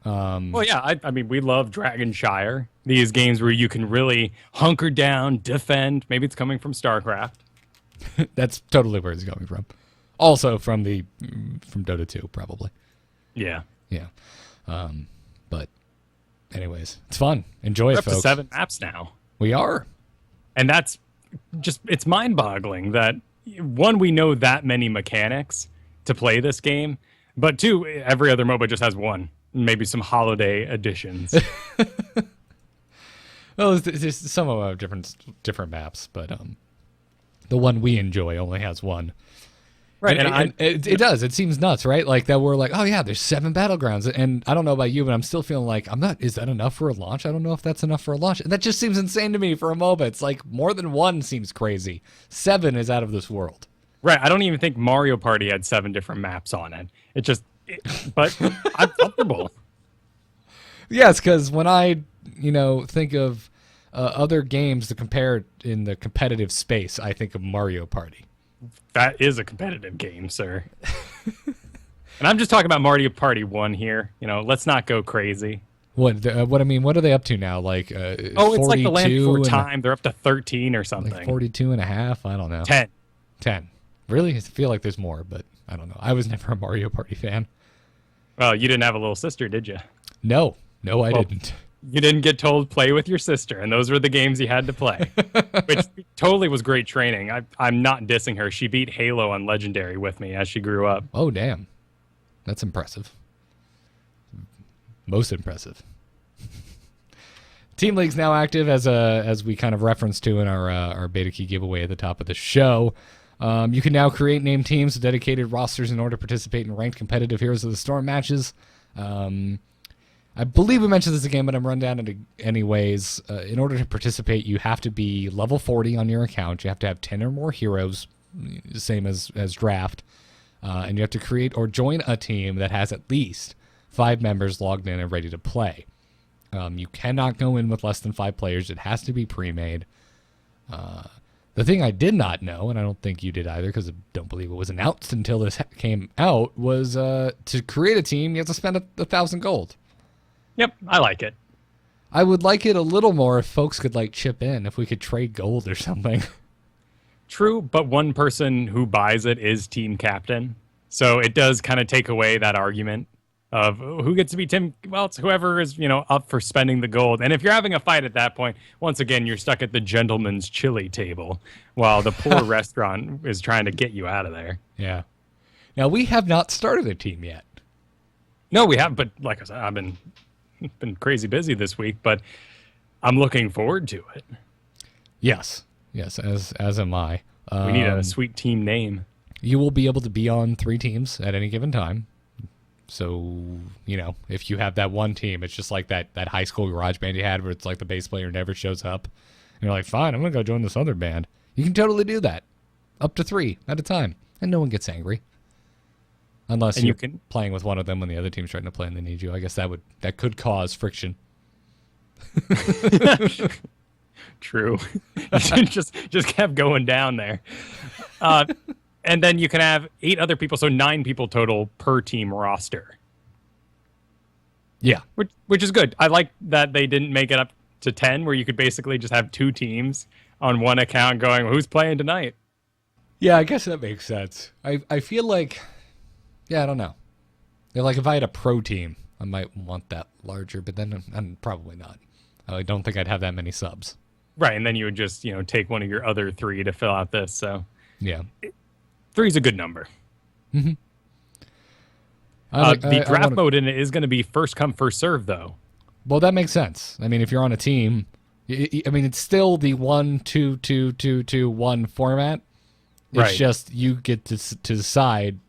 Well, yeah, I mean, we love Dragonshire. These games where you can really hunker down, defend. Maybe it's coming from StarCraft. That's totally where it's coming from. Also from Dota 2, probably. Yeah. Yeah. But anyways, it's fun. Enjoy We're it, up to folks. 7 maps now. We are. And that's just, it's mind-boggling that, one, we know that many mechanics to play this game, but 2, every other MOBA just has 1. Maybe some holiday additions. Well, some of them have different maps, but the one we enjoy only has 1. Right, and it does. It seems nuts, right? Like that we're like, oh yeah, there's 7 Battlegrounds, and I don't know about you, but I'm still feeling like is that enough for a launch? I don't know if that's enough for a launch. And that just seems insane to me for a MOBA. It's like more than 1 seems crazy. 7 is out of this world. Right, I don't even think Mario Party had 7 different maps on it. But I'm comfortable. Yes, because when I, think of other games to compare in the competitive space, I think of Mario Party. That is a competitive game, sir. And I'm just talking about Mario Party 1 here. Let's not go crazy. What I mean, what are they up to now? Like, it's like the Land Before 42 Time. They're up to 13 or something. like 42 and a half? I don't know. 10. Really? I feel like there's more, but I don't know. I was never a Mario Party fan. Well, you didn't have a little sister, did you? No, I didn't. You didn't get told play with your sister, and those were the games you had to play, which totally was great training. I'm not dissing her. She beat Halo on Legendary with me as she grew up. Oh, damn. That's impressive. Most impressive. Team League's now active, as we kind of referenced to in our beta key giveaway at the top of the show. You can now create named teams with dedicated rosters in order to participate in ranked competitive Heroes of the Storm matches. I believe we mentioned this again, but I'm run down it anyways. In order to participate, you have to be level 40 on your account. You have to have 10 or more heroes, same as draft. And you have to create or join a team that has at least 5 members logged in and ready to play. You cannot go in with less than 5 players. It has to be pre-made. The thing I did not know, and I don't think you did either because I don't believe it was announced until this came out, was to create a team, you have to spend 1,000 gold. Yep, I like it. I would like it a little more if folks could chip in, if we could trade gold or something. True, but one person who buys it is team captain. So it does kind of take away that argument of who gets to be team. Well, it's whoever is, up for spending the gold. And if you're having a fight at that point, once again, you're stuck at the gentleman's chili table while the poor restaurant is trying to get you out of there. Yeah. Now, we have not started a team yet. No, we haven't. But like I said, I've been crazy busy this week, but I'm looking forward to it. Yes, as am I. We need a sweet team name. You will be able to be on 3 teams at any given time. So, if you have that one team, it's just like that high school garage band you had where it's like the bass player never shows up. And you're like, fine, I'm going to go join this other band. You can totally do that. Up to 3 at a time. And no one gets angry. Unless you're playing with one of them when the other team's trying to play and they need you. I guess that could cause friction. True. just kept going down there. And then you can have 8 other people, so 9 people total per team roster. Yeah. Which is good. I like that they didn't make it up to 10, where you could basically just have 2 teams on one account going, well, who's playing tonight? Yeah, I guess that makes sense. I feel like, I don't know. Like if I had a pro team, I might want that larger, but then I'm probably not. I don't think I'd have that many subs. Right, and then you would just, take one of your other 3 to fill out this, so. Yeah. 3 is a good number. Mm-hmm. The draft mode in it is going to be first come, first serve, though. Well, that makes sense. I mean, if you're on a team, it's still the 1-2-2-2-2-1 format. It's right. just you get to decide,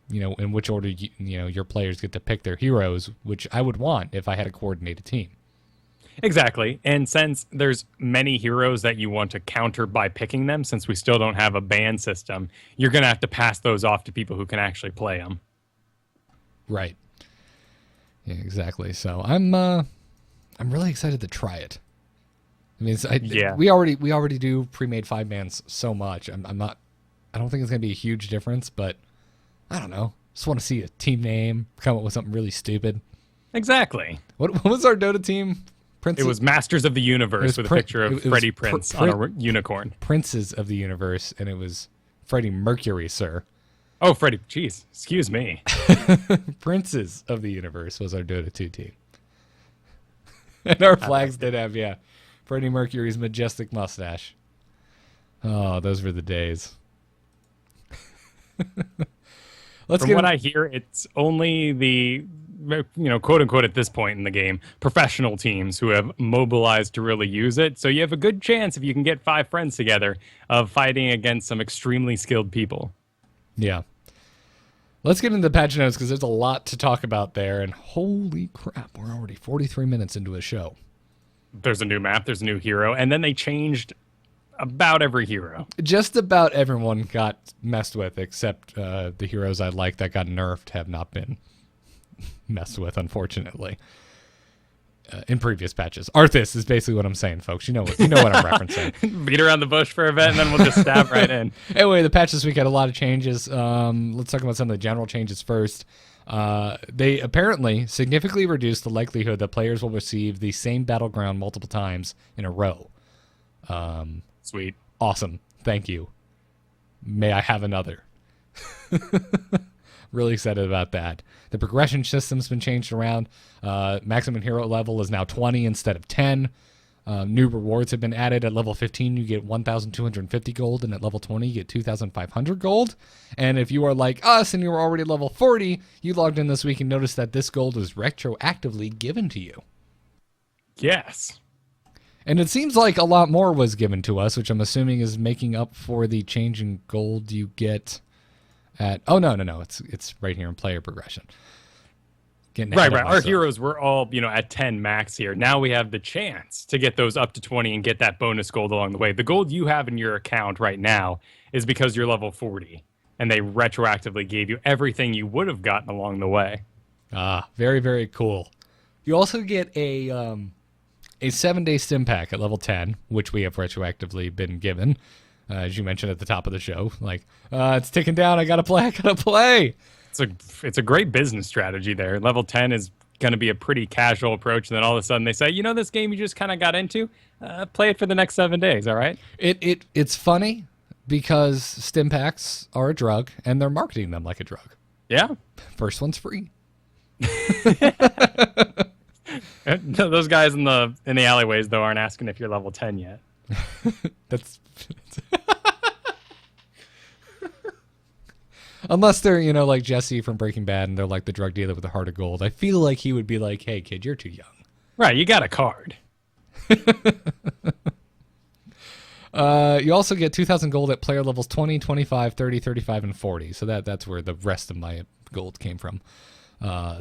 in which order your players get to pick their heroes, which I would want if I had a coordinated team. Exactly. And since there's many heroes that you want to counter by picking them, since we still don't have a ban system, you're going to have to pass those off to people who can actually play them. Right. Yeah, exactly. So I'm really excited to try it. I mean, we already do pre-made 5-mans so much. I don't think it's going to be a huge difference, but I don't know. Just want to see a team name, come up with something really stupid. Exactly. What was our Dota team? It was Masters of the Universe with a picture of Freddie Prince on a unicorn. Princes of the Universe, and it was Freddie Mercury, sir. Oh, Freddie. Jeez. Excuse me. Princes of the Universe was our Dota 2 team. And our flags did have, Freddie Mercury's majestic mustache. Oh, those were the days. From what I hear, it's only the, quote unquote at this point in the game, professional teams who have mobilized to really use it. So you have a good chance, if you can get 5 friends together, of fighting against some extremely skilled people. Yeah. Let's get into the patch notes because there's a lot to talk about there. And holy crap, we're already 43 minutes into a show. There's a new map, there's a new hero, and then they changed about every hero. Just about everyone got messed with, except the heroes I like that got nerfed have not been messed with, unfortunately. In previous patches. Arthas is basically what I'm saying, folks. You know what I'm referencing. Beat around the bush for a bit, and then we'll just stab right in. Anyway, the patch this week had a lot of changes. Let's talk about some of the general changes first. They apparently significantly reduced the likelihood that players will receive the same Battleground multiple times in a row. Sweet. Awesome. Thank you. May I have another? Really excited about that. The progression system's been changed around. Maximum hero level is now 20 instead of 10. New rewards have been added. At level 15, you get 1,250 gold, and at level 20, you get 2,500 gold. And if you are like us and you were already level 40, you logged in this week and noticed that this gold was retroactively given to you. Yes. And it seems like a lot more was given to us, which I'm assuming is making up for the change in gold you get at... Oh, no. It's right here in player progression. Right. Our heroes were all, at 10 max here. Now we have the chance to get those up to 20 and get that bonus gold along the way. The gold you have in your account right now is because you're level 40, and they retroactively gave you everything you would have gotten along the way. Ah, very, very cool. You also get a 7-day stim pack at level 10, which we have retroactively been given, as you mentioned at the top of the show. Like, it's ticking down. I gotta play. It's a great business strategy there. Level 10 is going to be a pretty casual approach, and then all of a sudden they say, this game you just kind of got into, play it for the next 7 days, all right? It's funny Because stim packs are a drug, and they're marketing them like a drug. Yeah. First one's free. Those guys in the alleyways though aren't asking if you're level 10 yet. That's unless they're, like Jesse from Breaking Bad and they're like the drug dealer with the heart of gold. I feel like he would be like, "Hey kid, you're too young." Right, you got a card. You also get 2,000 gold at player levels 20, 25, 30, 35, and 40. So that's where the rest of my gold came from.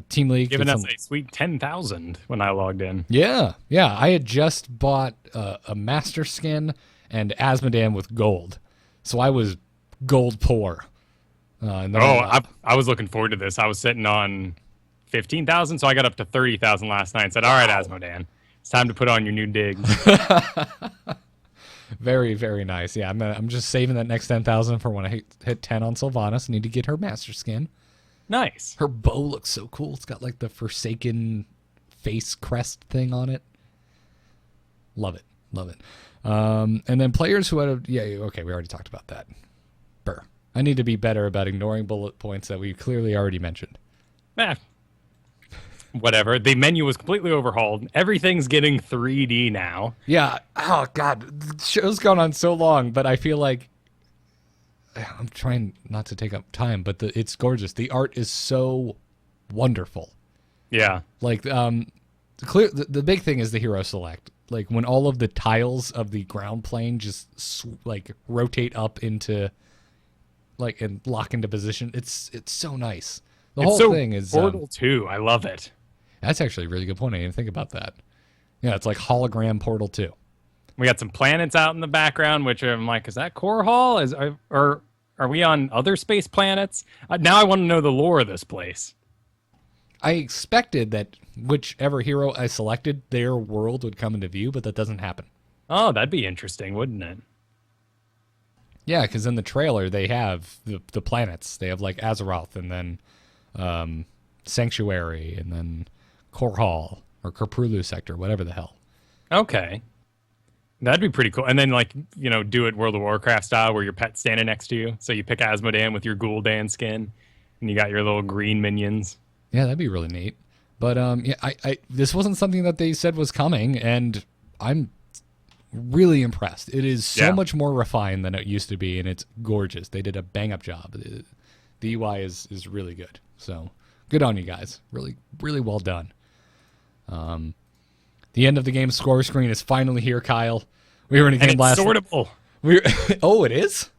Team League. Giving us a sweet 10,000 when I logged in. Yeah. I had just bought a master skin and Asmodan with gold. So I was gold poor. I was looking forward to this. I was sitting on 15,000, so I got up to 30,000 last night and said, "All right, Asmodan, it's time to put on your new digs." Very, very nice. Yeah, I'm just saving that next 10,000 for when I hit 10 on Sylvanas. I need to get her master skin. Nice. Her bow looks so cool. It's got like the Forsaken face crest thing on it. Love it. And then players who had we already talked about that. Burr. I need to be better about ignoring bullet points that we clearly already mentioned. Whatever. The menu was completely overhauled. Everything's getting 3D now. Yeah. Oh, God. The show's gone on so long, but I feel like I'm trying not to take up time, but it's gorgeous. The art is so wonderful. Yeah. Like, the big thing is the hero select. Like, when all of the tiles of the ground plane just, rotate up into, and lock into position. It's so nice. The whole thing is... Portal 2. I love it. That's actually a really good point. I didn't think about that. Yeah, it's like hologram Portal 2. We got some planets out in the background, which I'm like, is that Core Hall? Or are we on other space planets? Now I want to know the lore of this place. I expected that whichever hero I selected, their world would come into view, but that doesn't happen. Oh, that'd be interesting, wouldn't it? Yeah, because in the trailer, they have the planets. They have, Azeroth, and then Sanctuary, and then Core Hall, or Kerprulu Sector, whatever the hell. Okay. That'd be pretty cool. And then, do it World of Warcraft style where your pet's standing next to you. So you pick Asmodan with your Gul'dan skin, and you got your little green minions. Yeah, that'd be really neat. But, I this wasn't something that they said was coming, and I'm really impressed. It is so much more refined than it used to be, and it's gorgeous. They did a bang-up job. The UI is really good. So, good on you guys. Really, really well done. The end of the game score screen is finally here, Kyle. We were in a game last. It's sortable. Oh, it is?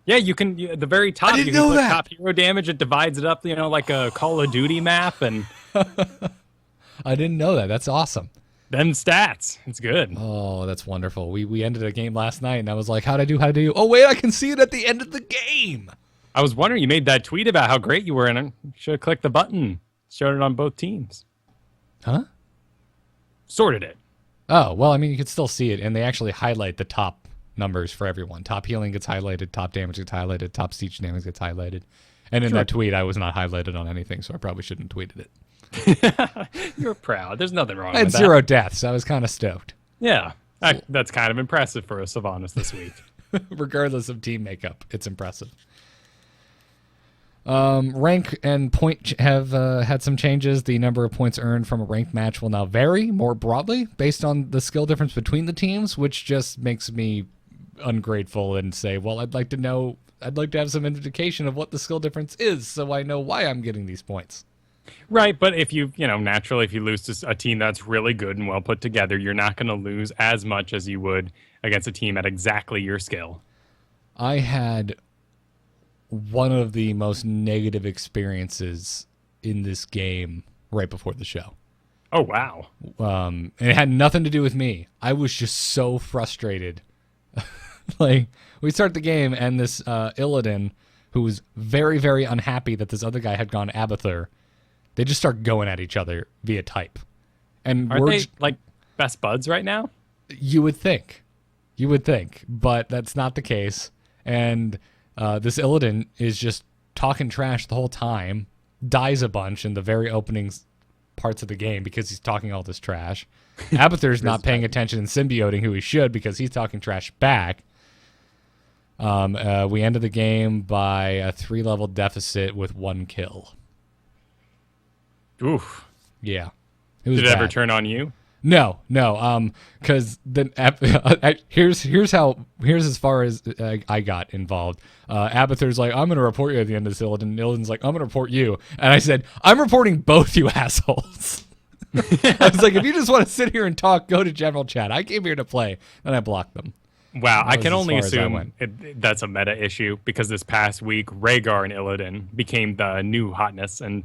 Yeah, you can at the very top. I didn't you can know put that. Top hero damage. It divides it up, like a Call of Duty map, and I didn't know that. That's awesome. Then stats. It's good. Oh, that's wonderful. We ended a game last night, and I was like, "How'd I do? Oh, wait, I can see it at the end of the game." I was wondering, you made that tweet about how great you were, and I should have clicked the button, showed it on both teams. Huh? Sorted it. Oh, well, I mean, you can still see it, and they actually highlight the top numbers for everyone. Top healing gets highlighted, top damage gets highlighted, top siege damage gets highlighted. And in that tweet, I was not highlighted on anything, so I probably shouldn't have tweeted it. You're proud. There's nothing wrong with that. I had 0 deaths. I was kind of stoked. Yeah. That's kind of impressive for a Sylvanas this week. Regardless of team makeup, it's impressive. Rank and point have had some changes. The number of points earned from a ranked match will now vary more broadly based on the skill difference between the teams, which just makes me ungrateful and say, well, I'd like to have some indication of what the skill difference is so I know why I'm getting these points. Right, but if naturally, if you lose to a team that's really good and well put together, you're not going to lose as much as you would against a team at exactly your skill. I had one of the most negative experiences in this game right before the show. Oh, wow. And it had nothing to do with me. I was just so frustrated. We start the game, and this Illidan, who was very, very unhappy that this other guy had gone Abathur, they just start going at each other via type. And Aren't they, best buds right now? You would think, but that's not the case. And this Illidan is just talking trash the whole time, dies a bunch in the very opening parts of the game because he's talking all this trash. Abathur's not paying attention and symbioting who he should because he's talking trash back. We ended the game by a 3-level deficit with 1 kill. Oof. Yeah. It was Did it ever bad. turn on you? No. Because then here's as far as I got involved. Abathur's like, I'm gonna report you at the end of this, Illidan. And Illidan's like, I'm gonna report you, and I said, I'm reporting both you assholes. I was like, if you just want to sit here and talk, go to general chat. I came here to play, and I blocked them. Wow, I was can as only far as I assume went. that's a meta issue because this past week, Rhaegar and Illidan became the new hotness, and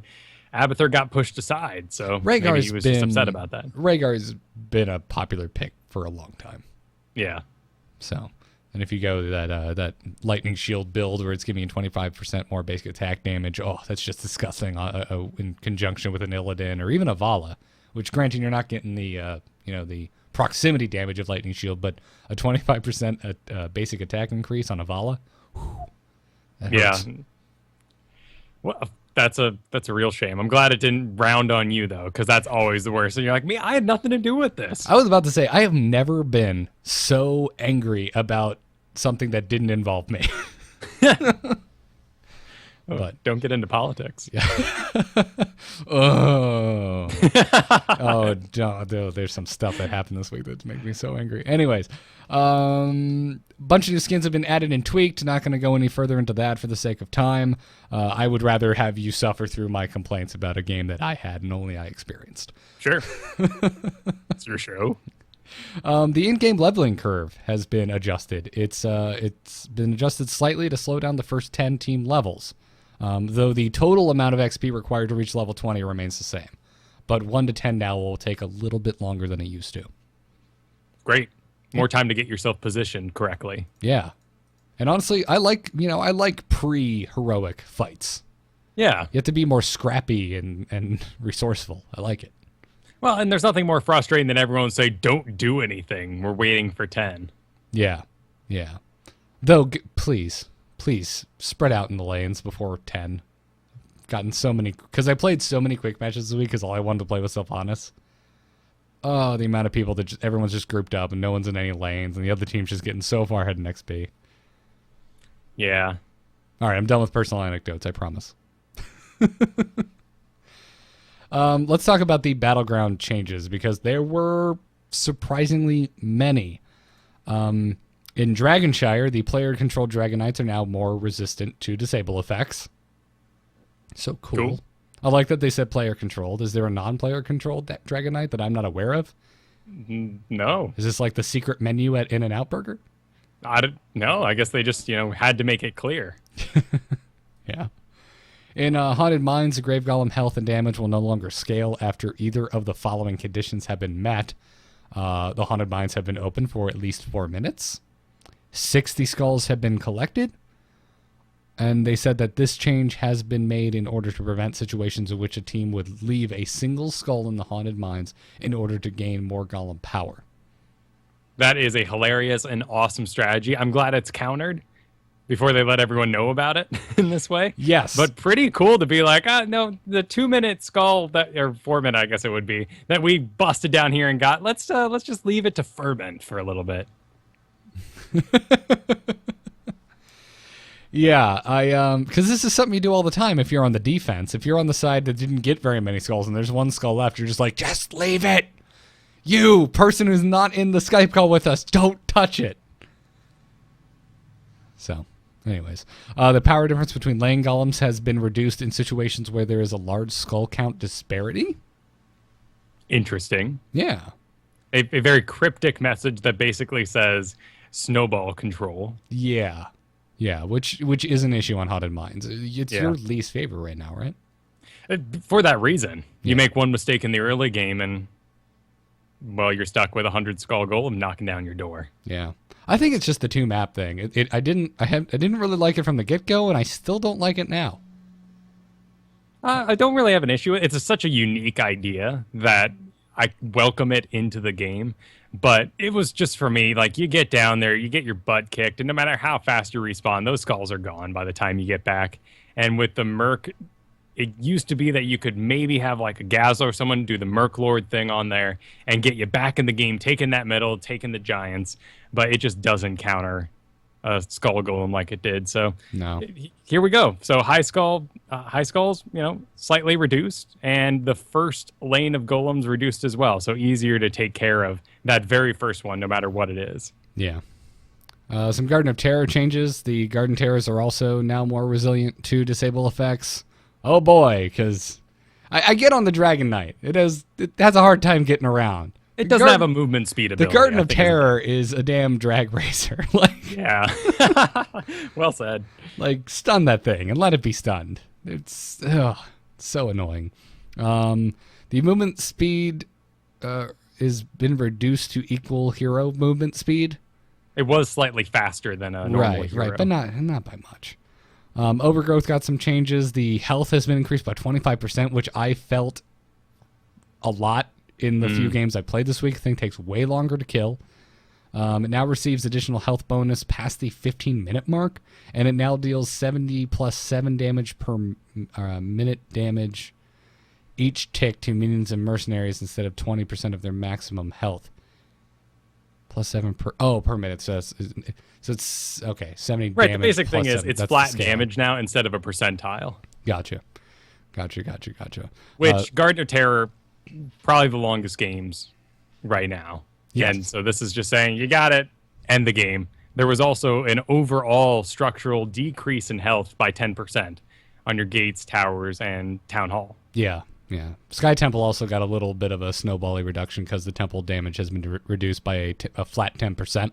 Abathur got pushed aside. So maybe Rhaegar's he was been just upset about that. Rhaegar's been a popular pick for a long time. Yeah. So, and if you go to that lightning shield build where it's giving you 25% more basic attack damage, oh, that's just disgusting. In conjunction with an Illidan or even a Vala, which granted you're not getting the the proximity damage of lightning shield, but a 25% basic attack increase on a Vala. That hurts. Yeah. Well, that's a real shame. I'm glad it didn't round on you though, because that's always the worst. And you're like, me, I had nothing to do with this. I was about to say I have never been so angry about something that didn't involve me. But don't get into politics. oh, there's some stuff that happened this week that's making me so angry. Anyways, bunch of new skins have been added and tweaked. Not going to go any further into that for the sake of time. I would rather have you suffer through my complaints about a game that I had and only I experienced. Sure. It's your show. The in-game leveling curve has been adjusted. It's been adjusted slightly to slow down the first 10 team levels. Though the total amount of XP required to reach level 20 remains the same. But 1 to 10 now will take a little bit longer than it used to. Great. More time to get yourself positioned correctly. Yeah. And honestly, I like pre-heroic fights. Yeah. You have to be more scrappy and resourceful. I like it. Well, and there's nothing more frustrating than everyone say, don't do anything. We're waiting for 10. Yeah. Yeah. Though, please spread out in the lanes before 10. Gotten so many, because I played so many quick matches this week because all I wanted to play was Sylvanas. Oh, the amount of people that everyone's just grouped up and no one's in any lanes and the other team's just getting so far ahead in XP. Yeah. All right, I'm done with personal anecdotes, I promise. Let's talk about the Battleground changes because there were surprisingly many. In Dragonshire, the player-controlled Dragon Knights are now more resistant to disable effects. So cool. I like that they said player-controlled. Is there a non-player-controlled Dragon Knight that I'm not aware of? No. Is this like the secret menu at In-N-Out Burger? I don't know. I guess they just, had to make it clear. Yeah. In Haunted Mines, the Grave Golem health and damage will no longer scale after either of the following conditions have been met. The Haunted Mines have been open for at least 4 minutes. 60 skulls have been collected. And they said that this change has been made in order to prevent situations in which a team would leave a single skull in the Haunted Mines in order to gain more Golem power. That is a hilarious and awesome strategy. I'm glad it's countered before they let everyone know about it in this way. Yes. But pretty cool to be like, no, the 2-minute skull, or 4-minute, I guess it would be, that we busted down here and got, let's just leave it to ferment for a little bit. Yeah, because this is something you do all the time if you're on the defense. If you're on the side that didn't get very many skulls and there's one skull left, you're just like, just leave it. You, person who's not in the Skype call with us, don't touch it. So, anyways, the power difference between laying golems has been reduced in situations where there is a large skull count disparity. Interesting. Yeah. A very cryptic message that basically says snowball control. Yeah. Yeah, which is an issue on Haunted Mines. It's your least favorite right now, right? For that reason. Yeah. You make one mistake in the early game and, well, you're stuck with 100 skull golem knocking down your door. Yeah. I think it's just the 2-map thing. I didn't really like it from the get-go, and I still don't like it now. I don't really have an issue with it. It's such a unique idea that I welcome it into the game. But it was just for me, like, you get down there, you get your butt kicked, and no matter how fast you respawn, those skulls are gone by the time you get back. And with the Merc, it used to be that you could maybe have like a Gazla or someone do the Merc Lord thing on there and get you back in the game, taking that medal, taking the Giants, but it just doesn't counter a skull golem like it did. So No. here we go. So high skulls, slightly reduced, and the first lane of golems reduced as well. So easier to take care of that very first one, no matter what it is. Yeah. Some Garden of Terror changes. The Garden Terrors are also now more resilient to disable effects. Oh boy, because I get on the Dragon Knight. It has a hard time getting around. It doesn't have a movement speed ability. The Garden of Terror is a damn drag racer. Yeah. Well said. Stun that thing and let it be stunned. It's so annoying. The movement speed has been reduced to equal hero movement speed. It was slightly faster than a normal hero. Right, but not by much. Overgrowth got some changes. The health has been increased by 25%, which I felt a lot in the few games I played this week. I think it takes way longer to kill. It now receives additional health bonus past the 15-minute mark, and it now deals 70 plus 7 damage per minute damage each tick to minions and mercenaries instead of 20% of their maximum health. Plus 7 per minute. So it's okay. 70 right, damage. The basic thing is 7. it's That's flat the scale. damage now instead of a percentile. Gotcha. Which Garden of Terror, probably the longest games right now. Yes. And so this is just saying you got it, end the game. There was also an overall structural decrease in health by 10% on your gates, towers, and town hall. Yeah. Sky Temple also got a little bit of a snowbally reduction because the temple damage has been reduced by a flat 10%.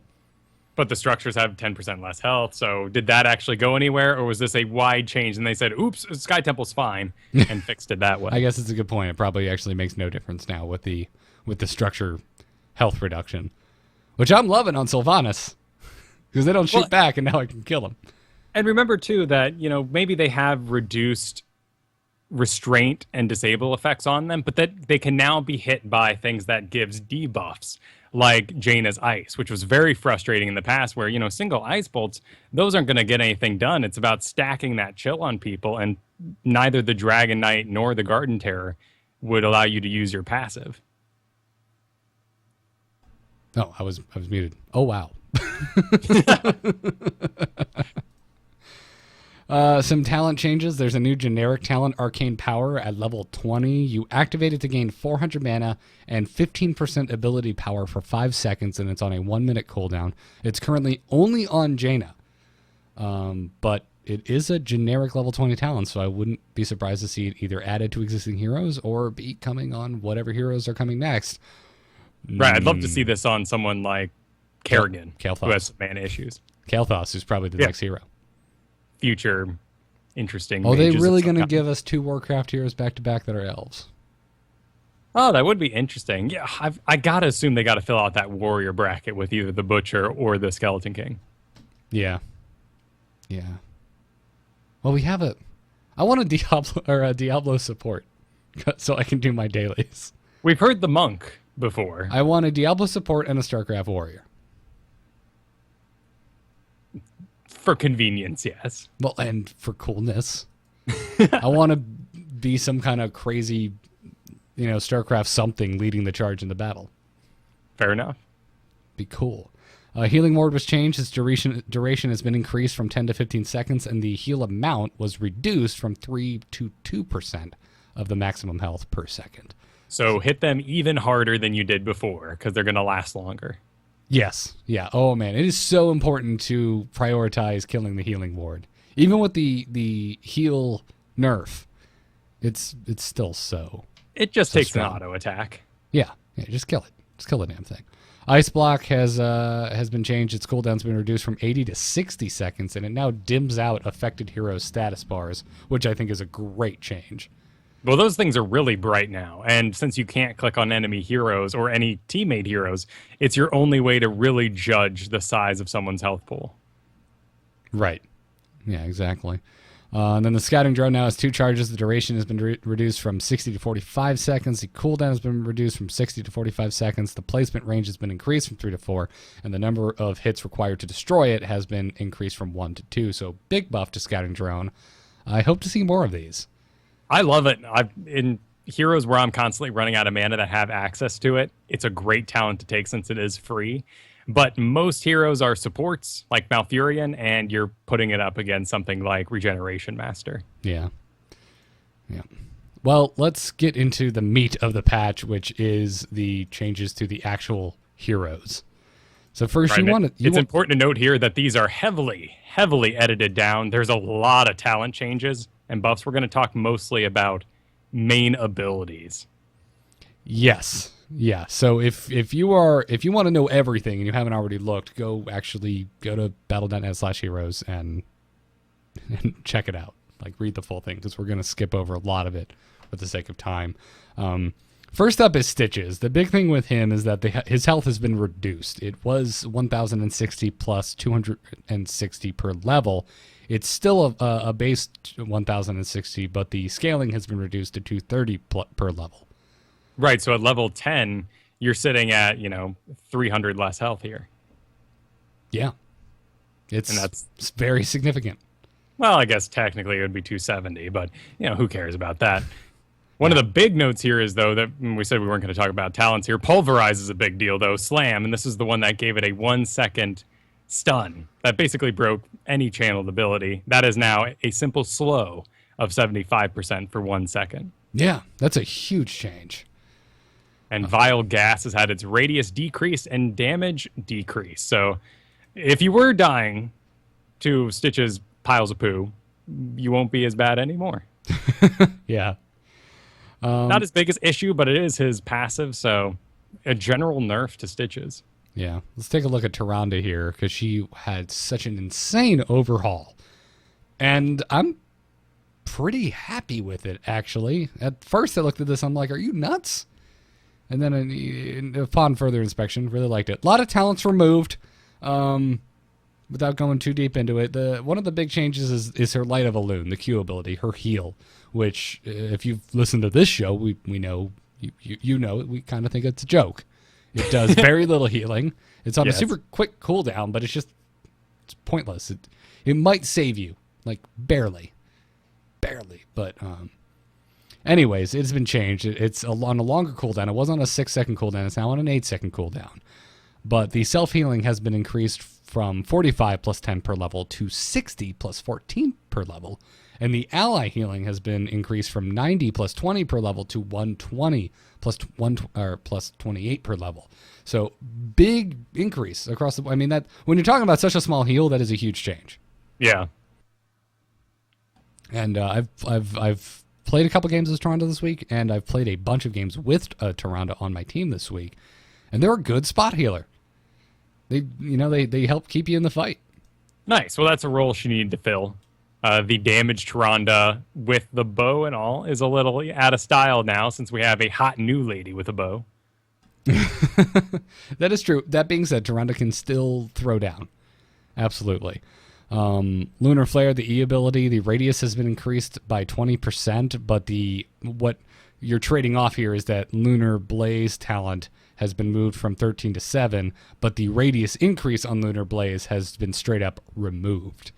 But the structures have 10% less health. So did that actually go anywhere, or was this a wide change? And they said, oops, Sky Temple's fine, and fixed it that way. I guess it's a good point. It probably actually makes no difference now with the structure health reduction, which I'm loving on Sylvanas because they don't shoot back, and now I can kill them. And remember, too, that maybe they have reduced restraint and disable effects on them, but that they can now be hit by things that gives debuffs, like Jaina's ice, which was very frustrating in the past where, single ice bolts, those aren't going to get anything done. It's about stacking that chill on people, and neither the Dragon Knight nor the Garden Terror would allow you to use your passive. Oh, I was muted. Oh, wow. Some talent changes. There's a new generic talent, Arcane Power, at level 20. You activate it to gain 400 mana and 15% ability power for 5 seconds, and it's on a 1-minute cooldown. It's currently only on Jaina, but it is a generic level 20 talent, so I wouldn't be surprised to see it either added to existing heroes or be coming on whatever heroes are coming next. Right, I'd love to see this on someone like Kerrigan, Kael'thas. who has some mana issues. Kael'thas is probably the next hero. Future interesting. Are they mages really of some going to kind. give us 2 Warcraft heroes back-to-back that are elves? Oh, that would be interesting. Yeah, I got to assume they got to fill out that warrior bracket with either the Butcher or the Skeleton King. Yeah. Well, we have I want a Diablo or a Diablo support so I can do my dailies. We've heard the Monk before. I want a Diablo support and a StarCraft warrior. For convenience, yes. Well, and for coolness. I want to be some kind of crazy, StarCraft something leading the charge in the battle. Fair enough. Be cool. Healing Ward was changed. Its duration has been increased from 10 to 15 seconds, and the heal amount was reduced from 3 to 2% of the maximum health per second. So hit them even harder than you did before, because they're going to last longer. Yes. Yeah. Oh, man. It is so important to prioritize killing the Healing Ward. Even with the heal nerf, it's still so... It just so takes strong. an auto attack. Yeah. Just kill it. Just kill the damn thing. Ice Block has been changed. Its cooldown's been reduced from 80 to 60 seconds, and it now dims out affected heroes' status bars, which I think is a great change. Well, those things are really bright now, and since you can't click on enemy heroes or any teammate heroes, it's your only way to really judge the size of someone's health pool. Right. Yeah, exactly. And then the Scouting Drone now has 2 charges. The duration has been reduced from 60 to 45 seconds. The cooldown has been reduced from 60 to 45 seconds. The placement range has been increased from 3 to 4, and the number of hits required to destroy it has been increased from 1 to 2. So big buff to Scouting Drone. I hope to see more of these. I love it. In heroes where I'm constantly running out of mana that have access to it, it's a great talent to take since it is free. But most heroes are supports, like Malfurion, and you're putting it up against something like Regeneration Master. Yeah. Yeah. Well, let's get into the meat of the patch, which is the changes to the actual heroes. So first, Right, it's important to note here that these are heavily edited down. There's a lot of talent changes and buffs. We're going to talk mostly about main abilities. Yes. Yeah. So if you want to know everything and you haven't already looked, go to battle.net/heroes and check it out. Like, read the full thing, because we're going to skip over a lot of it for the sake of time. First up is Stitches. The big thing with him is that his health has been reduced. It was 1,060 plus 260 per level. It's still a base 1,060, but the scaling has been reduced to 230 per level. Right, so at level 10, you're sitting at, 300 less health here. Yeah. It's very significant. Well, I guess technically it would be 270, but, who cares about that? One of the big notes here is, though, that we said we weren't going to talk about talents here. Pulverize is a big deal, though. Slam, and this is the one that gave it a 1-second stun. That basically broke any channeled ability. That is now a simple slow of 75% for 1 second. Yeah, that's a huge change. And Vile Gas has had its radius decreased and damage decreased. So if you were dying to Stitch's piles of poo, you won't be as bad anymore. Yeah. Not as big as issue, but it is his passive, so a general nerf to Stitches. Yeah. Let's take a look at Tyrande here, because she had such an insane overhaul. And I'm pretty happy with it, actually. At first I looked at this, I'm like, are you nuts? And then upon further inspection, really liked it. A lot of talents removed. Without going too deep into it, one of the big changes is her Light of a Loon, the Q ability, her heal, which, if you've listened to this show, we know, you know, we kind of think it's a joke. It does very little healing. It's on a super quick cooldown, but it's pointless. It might save you, like barely, but anyways, it's been changed. It's on a longer cooldown. It was on a 6-second cooldown. It's now on an 8-second cooldown. But the self-healing has been increased from 45 plus 10 per level to 60 plus 14 per level. And the ally healing has been increased from 90 plus 20 per level to 120 plus 28 per level. So big increase across the. I mean, that when you're talking about such a small heal, that is a huge change. Yeah. And I've played a couple games as Tyrande this week, and I've played a bunch of games with Tyrande on my team this week, and they're a good spot healer. They help keep you in the fight. Nice. Well, that's a role she needed to fill. The damage Tyrande with the bow and all is a little out of style now, since we have a hot new lady with a bow. That is true. That being said, Tyrande can still throw down. Absolutely. Lunar Flare, the E ability, the radius has been increased by 20%, but what you're trading off here is that Lunar Blaze talent has been moved from 13 to 7, but the radius increase on Lunar Blaze has been straight up removed.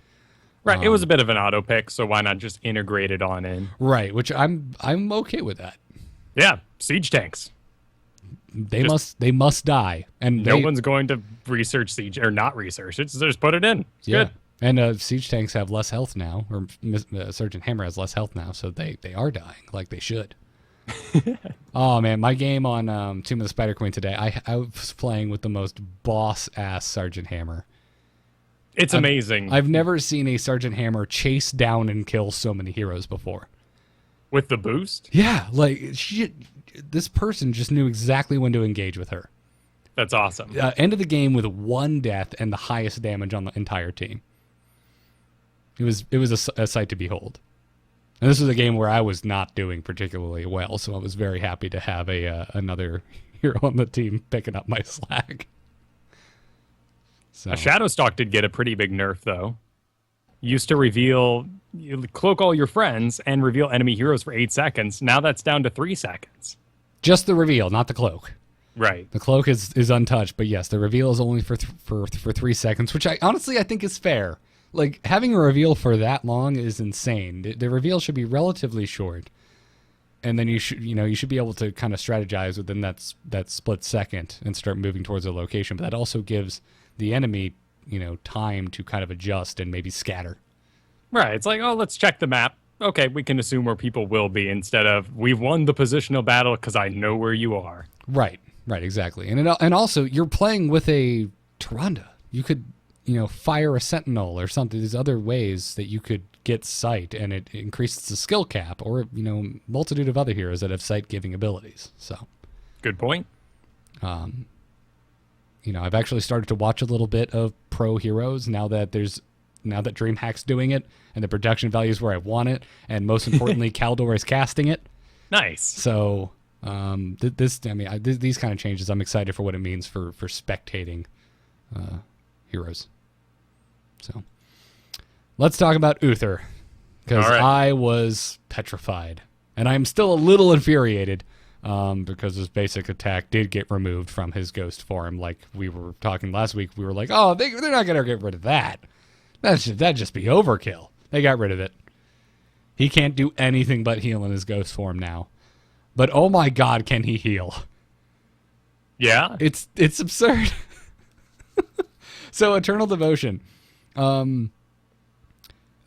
Right, it was a bit of an auto pick, so why not just integrate it on in? Right, which I'm okay with that. Yeah, siege tanks. They must die, and no one's going to research siege or not research. It's just put it in. It's good. And siege tanks have less health now, or Sergeant Hammer has less health now, so they are dying like they should. Oh man, my game on Tomb of the Spider Queen today, I was playing with the most boss ass Sergeant Hammer. It's amazing. I've never seen a Sergeant Hammer chase down and kill so many heroes before. With the boost? Yeah, like this person just knew exactly when to engage with her. That's awesome. End of the game with 1 death and the highest damage on the entire team. It was a sight to behold. And this was a game where I was not doing particularly well, so I was very happy to have another hero on the team picking up my slack. So. Shadowstalk did get a pretty big nerf, though. Used to you cloak all your friends and reveal enemy heroes for 8 seconds. Now that's down to 3 seconds. Just the reveal, not the cloak. Right. The cloak is untouched, but yes, the reveal is only for 3 seconds, which I think is fair. Like, having a reveal for that long is insane. The reveal should be relatively short. and then you should be able to kind of strategize within that split second and start moving towards a location. But that also gives the enemy, time to kind of adjust and maybe scatter. Right. It's like, oh, let's check the map. Okay, we can assume where people will be instead of we've won the positional battle because I know where you are. Right, exactly. And also, you're playing with a Tyrande. You could, fire a sentinel or something. There's other ways that you could get sight, and it increases the skill cap, or, multitude of other heroes that have sight-giving abilities. So, good point. I've actually started to watch a little bit of pro heroes now that DreamHack's doing it, and the production value is where I want it, and most importantly, Kaldor is casting it. Nice. So, these kind of changes, I'm excited for what it means for spectating heroes. So, let's talk about Uther, because I was petrified, and I'm still a little infuriated because his basic attack did get removed from his ghost form. Like we were talking last week, we were like, oh, they're not going to get rid of that. That'd just be overkill. They got rid of it. He can't do anything but heal in his ghost form now. But oh my god, can he heal? Yeah. It's absurd. So Eternal Devotion. It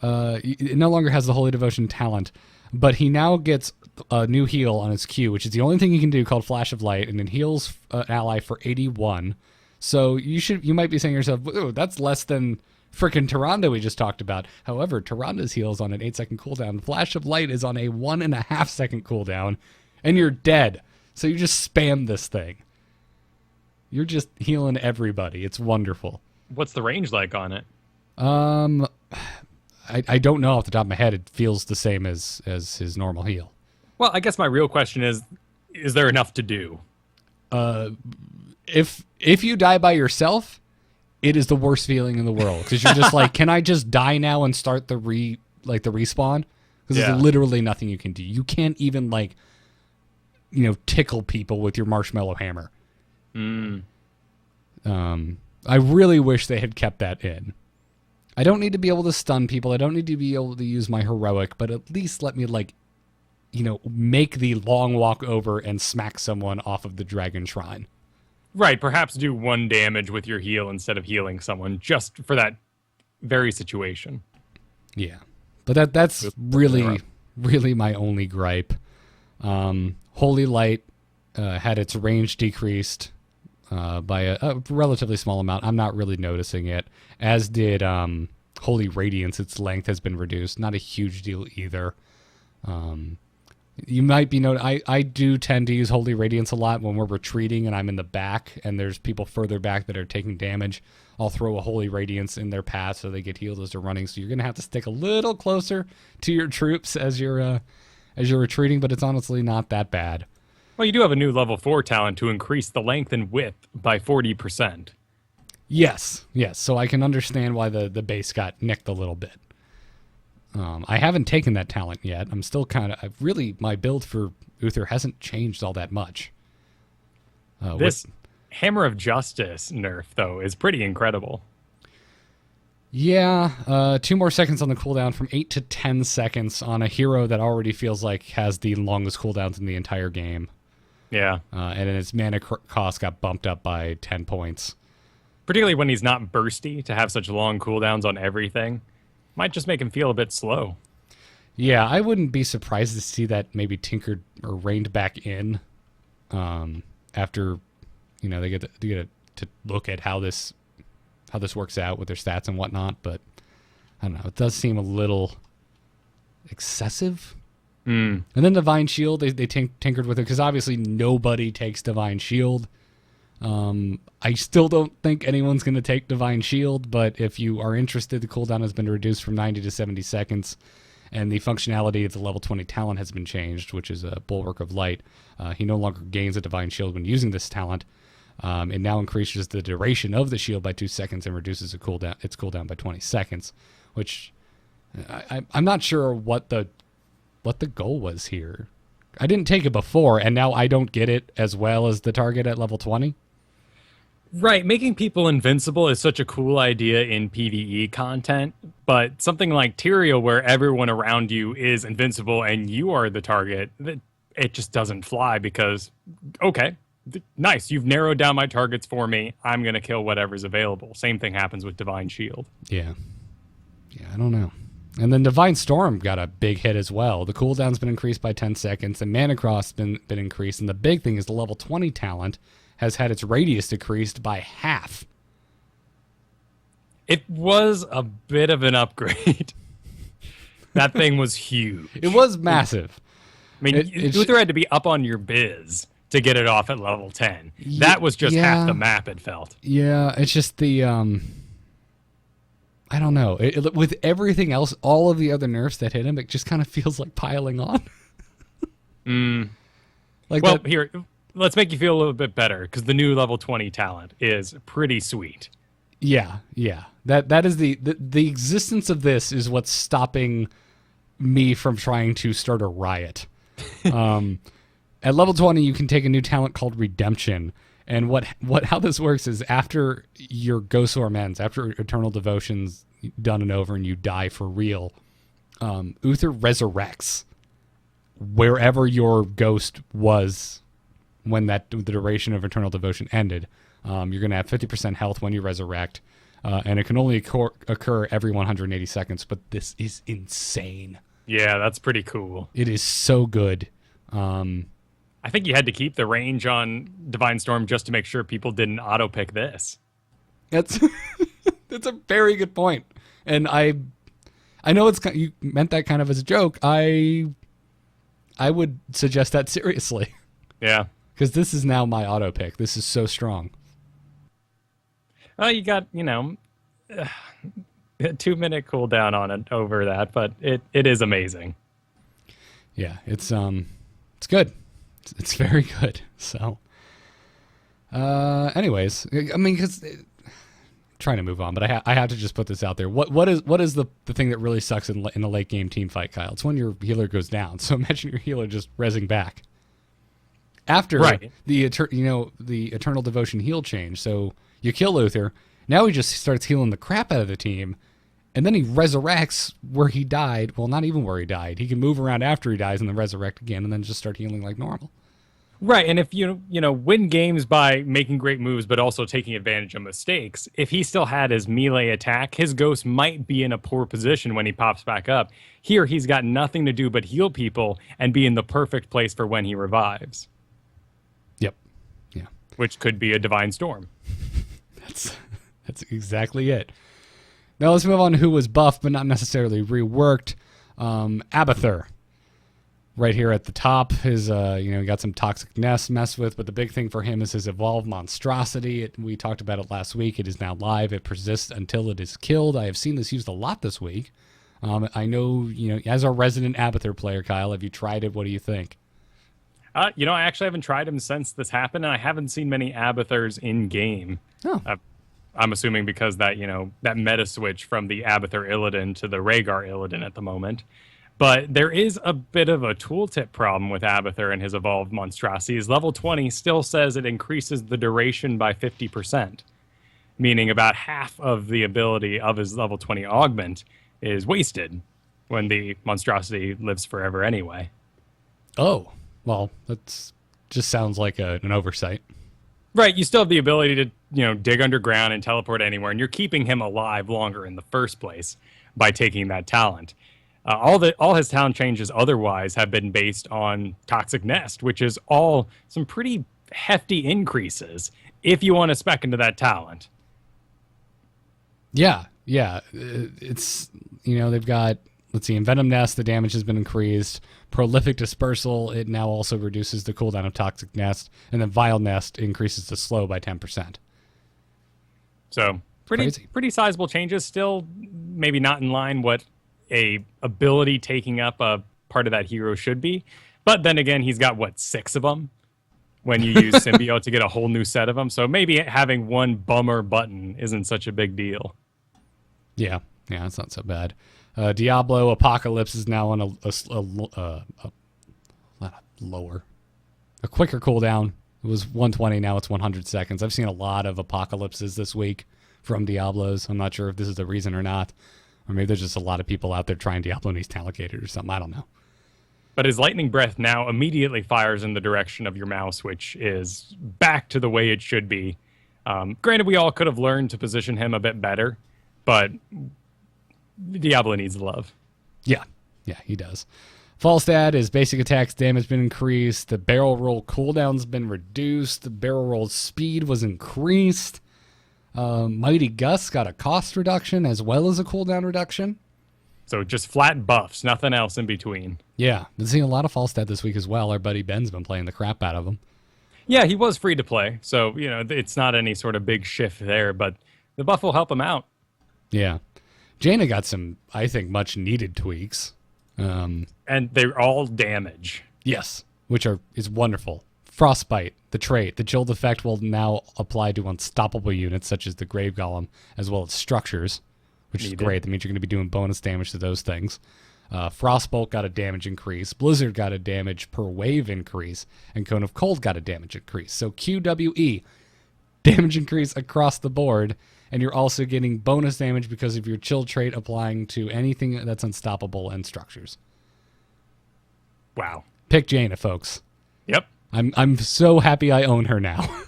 no longer has the Holy Devotion talent, but he now gets a new heal on his Q, which is the only thing he can do, called Flash of Light, and it heals an ally for 81. So you might be saying to yourself, ooh, that's less than frickin' Tyrande we just talked about. However, Tyrande's heal is on an 8-second cooldown. Flash of Light is on a 1.5-second cooldown, and you're dead. So you just spam this thing. You're just healing everybody. It's wonderful. What's the range like on it? I don't know off the top of my head. It feels the same as his normal heal. Well, I guess my real question is there enough to do? If you die by yourself, it is the worst feeling in the world, because you're just like, can I just die now and start the respawn? Because there's literally nothing you can do. You can't even tickle people with your marshmallow hammer. I really wish they had kept that in. I don't need to be able to stun people. I don't need to be able to use my heroic, but at least let me make the long walk over and smack someone off of the dragon shrine. Right, perhaps do 1 damage with your heal instead of healing someone, just for that very situation. Yeah, but that's really my only gripe. Holy Light had its range decreased by a relatively small amount. I'm not really noticing it, as did Holy Radiance. Its length has been reduced. Not a huge deal either. You might be I do tend to use Holy Radiance a lot when we're retreating and I'm in the back and there's people further back that are taking damage. I'll throw a Holy Radiance in their path so they get healed as they're running. So you're going to have to stick a little closer to your troops as you're retreating, but it's honestly not that bad. Well, you do have a new level 4 talent to increase the length and width by 40%. Yes. So I can understand why the base got nicked a little bit. I haven't taken that talent yet. I'm still my build for Uther hasn't changed all that much. This Hammer of Justice nerf, though, is pretty incredible. Yeah, 2 more seconds on the cooldown, from 8 to 10 seconds on a hero that already feels like has the longest cooldowns in the entire game. Yeah. And then its mana cost got bumped up by 10 points. Particularly when he's not bursty, to have such long cooldowns on everything might just make him feel a bit slow. Yeah, I wouldn't be surprised to see that maybe tinkered or reined back in after they get to look at how this works out with their stats and whatnot. But I don't know, it does seem a little excessive. And then Divine Shield, they tinkered with it because obviously nobody takes Divine Shield. I still don't think anyone's going to take Divine Shield, but if you are interested, the cooldown has been reduced from 90 to 70 seconds, and the functionality of the level 20 talent has been changed, which is a Bulwark of Light. He no longer gains a Divine Shield when using this talent. It now increases the duration of the shield by 2 seconds and reduces its cooldown by 20 seconds, which I'm not sure what the goal was here. I didn't take it before, and now I don't get it as well as the target at level 20. Right, making people invincible is such a cool idea in PvE content, but something like Tyrael, where everyone around you is invincible and you are the target, it just doesn't fly because, okay, nice, you've narrowed down my targets for me. I'm going to kill whatever's available. Same thing happens with Divine Shield. Yeah. Yeah, I don't know. And then Divine Storm got a big hit as well. The cooldown's been increased by 10 seconds. The mana cross's been increased. And the big thing is the level 20 talent has had its radius decreased by half. It was a bit of an upgrade. That thing was huge. It was massive. I mean, Uther had to be up on your biz to get it off at level 10. That was just half the map, it felt. Yeah, it's just the... I don't know. With everything else, all of the other nerfs that hit him, it just kind of feels like piling on. Here, let's make you feel a little bit better, because the new level 20 talent is pretty sweet. Yeah. That is the existence of this is what's stopping me from trying to start a riot. At level 20, you can take a new talent called Redemption. And how this works is after your Ghost Orb ends, after Eternal Devotion's done and over and you die for real, Uther resurrects wherever your ghost was when the duration of Eternal Devotion ended. You're going to have 50% health when you resurrect, and it can only occur every 180 seconds, but this is insane. Yeah, that's pretty cool. It is so good. I think you had to keep the range on Divine Storm just to make sure people didn't auto-pick this. That's that's a very good point. And I know you meant that kind of as a joke. I would suggest that seriously. Yeah. Because this is now my auto-pick. This is so strong. Well, you got, a 2-minute cooldown on it over that, but it is amazing. Yeah, it's good. It's very good. So, anyways, I mean, because trying to move on, but I have to just put this out there. What is the thing that really sucks in a late game team fight, Kyle? It's when your healer goes down. So imagine your healer just rezzing back after the Eternal Devotion heal change. So you kill Uther. Now he just starts healing the crap out of the team. And then he resurrects where he died. Well, not even where he died. He can move around after he dies and then resurrect again and then just start healing like normal. Right, and if you win games by making great moves but also taking advantage of mistakes, if he still had his melee attack, his ghost might be in a poor position when he pops back up. Here, he's got nothing to do but heal people and be in the perfect place for when he revives. Yep. Yeah. Which could be a Divine Storm. That's exactly it. Now let's move on to who was buffed but not necessarily reworked. Abathur. Right here at the top, his got some toxic nest messed with, but the big thing for him is his evolved monstrosity. We talked about it last week. It is now live. It persists until it is killed. I have seen this used a lot this week. I know, as our resident Abathur player, Kyle, have you tried it? What do you think? I actually haven't tried him since this happened, and I haven't seen many Abathurs in game. Oh. I'm assuming because that meta switch from the Abathur Illidan to the Rhaegar Illidan at the moment. But there is a bit of a tooltip problem with Abathur and his evolved monstrosities. Level 20 still says it increases the duration by 50%, meaning about half of the ability of his level 20 augment is wasted when the monstrosity lives forever anyway. Oh, well, that just sounds like an oversight. Right, you still have the ability to, dig underground and teleport anywhere, and you're keeping him alive longer in the first place by taking that talent. All his talent changes otherwise have been based on Toxic Nest, which is all some pretty hefty increases if you want to spec into that talent. Yeah. It's, they've got, let's see, Envenom Nest, the damage has been increased. Prolific Dispersal, it now also reduces the cooldown of Toxic Nest. And then Vile Nest increases the slow by 10%. So pretty sizable changes. Still maybe not in line what a ability taking up a part of that hero should be. But then again, he's got, 6 of them when you use Symbiote to get a whole new set of them. So maybe having one bummer button isn't such a big deal. Yeah, it's not so bad. Diablo Apocalypse is now on a quicker cooldown. It was 120, now it's 100 seconds. I've seen a lot of Apocalypses this week from Diablos. I'm not sure if this is the reason or not. Or maybe there's just a lot of people out there trying Diablo and he's talent gated or something. I don't know. but his lightning breath now immediately fires in the direction of your mouse, which is back to the way it should be. Granted, we all could have learned to position him a bit better, but Diablo needs love. Yeah, he does. Falstad is basic attacks damage been increased. The barrel roll cooldown's been reduced. The barrel roll speed was increased. Mighty Gus got a cost reduction as well as a cooldown reduction. So just flat buffs, nothing else in between. Yeah, been seeing a lot of Falstad this week as well. Our buddy Ben's been playing the crap out of him. Yeah, he was free to play, so it's not any sort of big shift there, but the buff will help him out. Yeah. Jaina got some, I think, much needed tweaks. And they're all damage. Yes, which is wonderful. Frostbite, the trait, the chilled effect will now apply to unstoppable units such as the Grave Golem, as well as structures, which is great. That means you're going to be doing bonus damage to those things. Frostbolt got a damage increase. Blizzard got a damage per wave increase. And Cone of Cold got a damage increase. So QWE, damage increase across the board. And you're also getting bonus damage because of your chill trait applying to anything that's unstoppable and structures. Wow. Pick Jaina, folks. Yep. I'm so happy I own her now.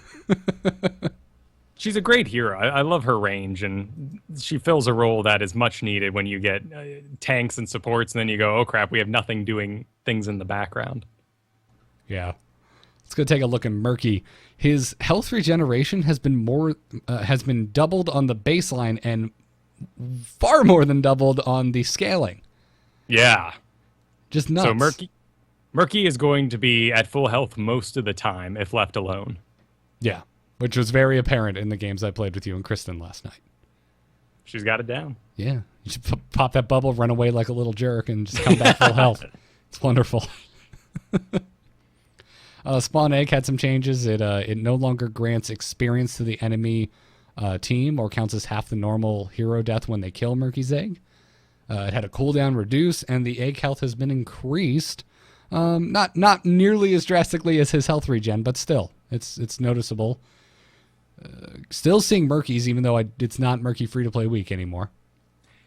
She's a great hero. I love her range, and she fills a role that is much needed when you get tanks and supports, and then you go, oh crap, we have nothing doing things in the background. Yeah. Let's go take a look at Murky. His health regeneration has been doubled on the baseline and far more than doubled on the scaling. Yeah. Just nuts. So Murky is going to be at full health most of the time if left alone. Yeah, which was very apparent in the games I played with you and Kristen last night. She's got it down. Yeah. You should pop that bubble, run away like a little jerk, and just come back full health. It's wonderful. Spawn Egg had some changes. It no longer grants experience to the enemy team or counts as half the normal hero death when they kill Murky's egg. It had a cooldown reduce, and the egg health has been increased. Not nearly as drastically as his health regen, but still, it's noticeable. Still seeing Murky's, even though it's not Murky free-to-play week anymore.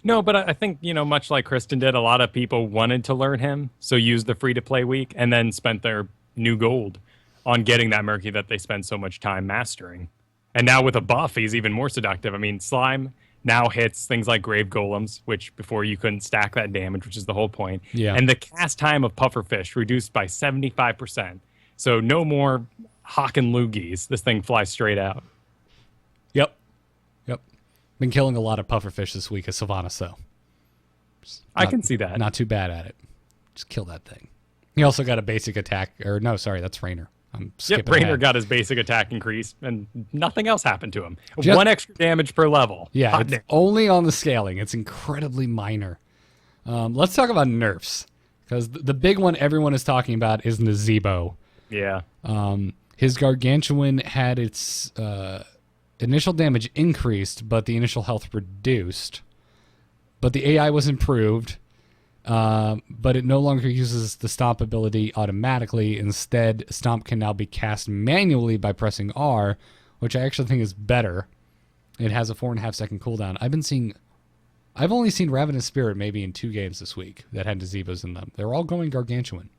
No, but I think, much like Kristen did, a lot of people wanted to learn him, so used the free-to-play week, and then spent their new gold on getting that Murky that they spend so much time mastering. And now with a buff, he's even more seductive. I mean, Slime now hits things like Grave Golems, which before you couldn't stack that damage, which is the whole point. Yeah. And the cast time of Pufferfish reduced by 75%. So no more hawk and loogies. This thing flies straight out. Yep. Been killing a lot of pufferfish this week as Sylvanas, though. I can see that. Not too bad at it. Just kill that thing. He also got a basic attack, or no, sorry, that's Raynor. I'm skipping Raynor ahead. got his basic attack increase, and nothing else happened to him. Just 1 extra damage per level. Yeah, Hot it's damn. only on the scaling. It's incredibly minor. Let's talk about nerfs, because the big one everyone is talking about is Nazeebo. Yeah. His Gargantuan had its initial damage increased, but the initial health reduced. But the AI was improved, but it no longer uses the Stomp ability automatically. Instead, Stomp can now be cast manually by pressing R, which I actually think is better. It has a 4.5 second cooldown. I've only seen Ravenous Spirit maybe in 2 games this week that had Nazeebos in them. They're all going Gargantuan.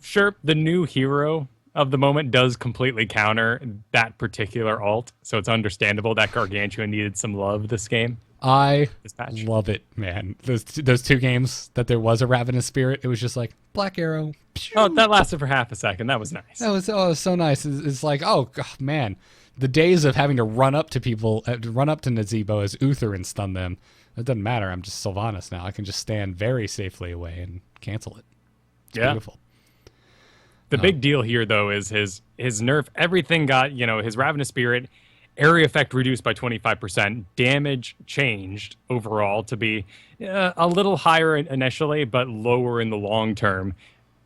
Sure, the new hero of the moment does completely counter that particular alt, so it's understandable that Gargantuan needed some love this game. I This patch. love it, man. Those 2 games that there was a Ravenous Spirit, it was just like, Black Arrow. Pew. Oh, that lasted for half a second. That was nice. That was, it was so nice. It's like, oh, God, man. The days of having to run up to people, run up to Nazeebo as Uther and stun them, it doesn't matter. I'm just Sylvanas now. I can just stand very safely away and cancel it. It's beautiful. The big deal here, though, is his nerf. Everything got, his Ravenous Spirit, area effect reduced by 25%, damage changed overall to be a little higher initially, but lower in the long term.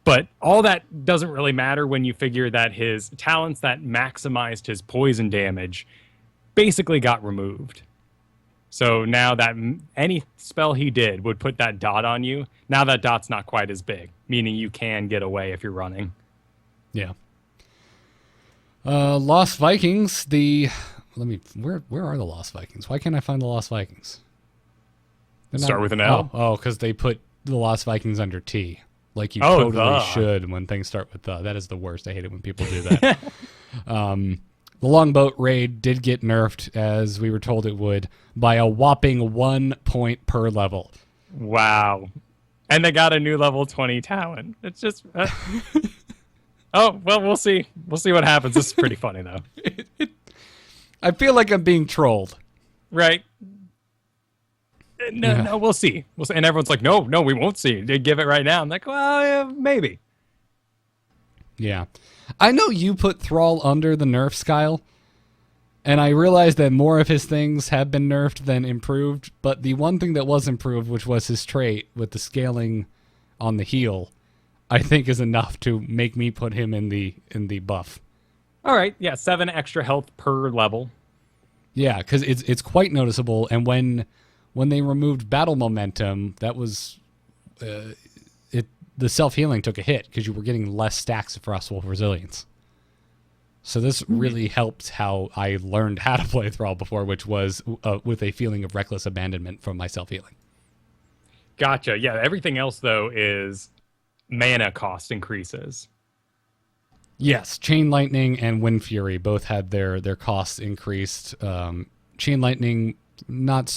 But all that doesn't really matter when you figure that his talents that maximized his poison damage basically got removed. So now that any spell he did would put that dot on you, now that dot's not quite as big, meaning you can get away if you're running. Yeah. Lost Vikings. Where are the Lost Vikings? Why can't I find the Lost Vikings? Start with an L. Oh, because they put the Lost Vikings under T. like you Oh, totally the. should when things start with the. That is the worst. I hate it when people do that. The longboat raid did get nerfed, as we were told it would, by a whopping 1 point per level. Wow. And they got a new level 20 Talon. It's just... Oh, well, we'll see. We'll see what happens. This is pretty funny, though. I feel like I'm being trolled. Right? No, we'll see. We'll see. And everyone's like, no, we won't see. They give it right now. I'm like, well, yeah, maybe. Yeah. I know you put Thrall under the nerf scale, and I realize that more of his things have been nerfed than improved, but the one thing that was improved, which was his trait with the scaling on the heal, I think is enough to make me put him in the buff. All right. Yeah, 7 extra health per level. Yeah, because it's quite noticeable, and when they removed battle momentum, that was... the self-healing took a hit because you were getting less stacks of Frostwolf Resilience. So this really helped how I learned how to play Thrall before, which was with a feeling of reckless abandonment from my self-healing. Gotcha. Yeah, everything else, though, is mana cost increases. Yes, Chain Lightning and Wind Fury both had their costs increased. Chain Lightning, not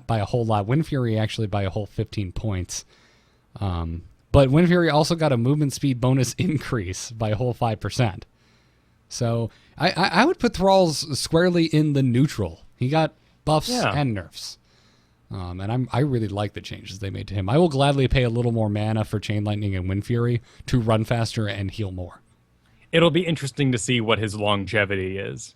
by a whole lot. Wind Fury actually by a whole 15 points. But Wind Fury also got a movement speed bonus increase by a whole 5%. So I would put Thrall's squarely in the neutral. He got buffs and nerfs. And I really like the changes they made to him. I will gladly pay a little more mana for Chain Lightning and Wind Fury to run faster and heal more. It'll be interesting to see what his longevity is,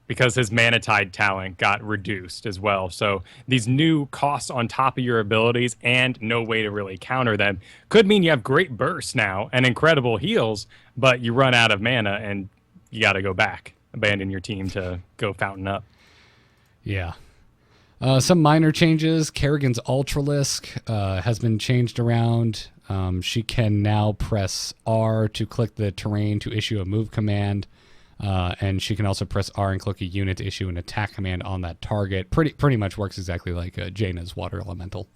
because his Mana Tide talent got reduced as well. So these new costs on top of your abilities and no way to really counter them could mean you have great bursts now and incredible heals, but you run out of mana and you got to go back, abandon your team to go fountain up. Yeah. Some minor changes. Kerrigan's Ultralisk has been changed around. She can now press R to click the terrain to issue a move command. And she can also press R and click a unit to issue an attack command on that target. Pretty much works exactly like Jaina's Water Elemental.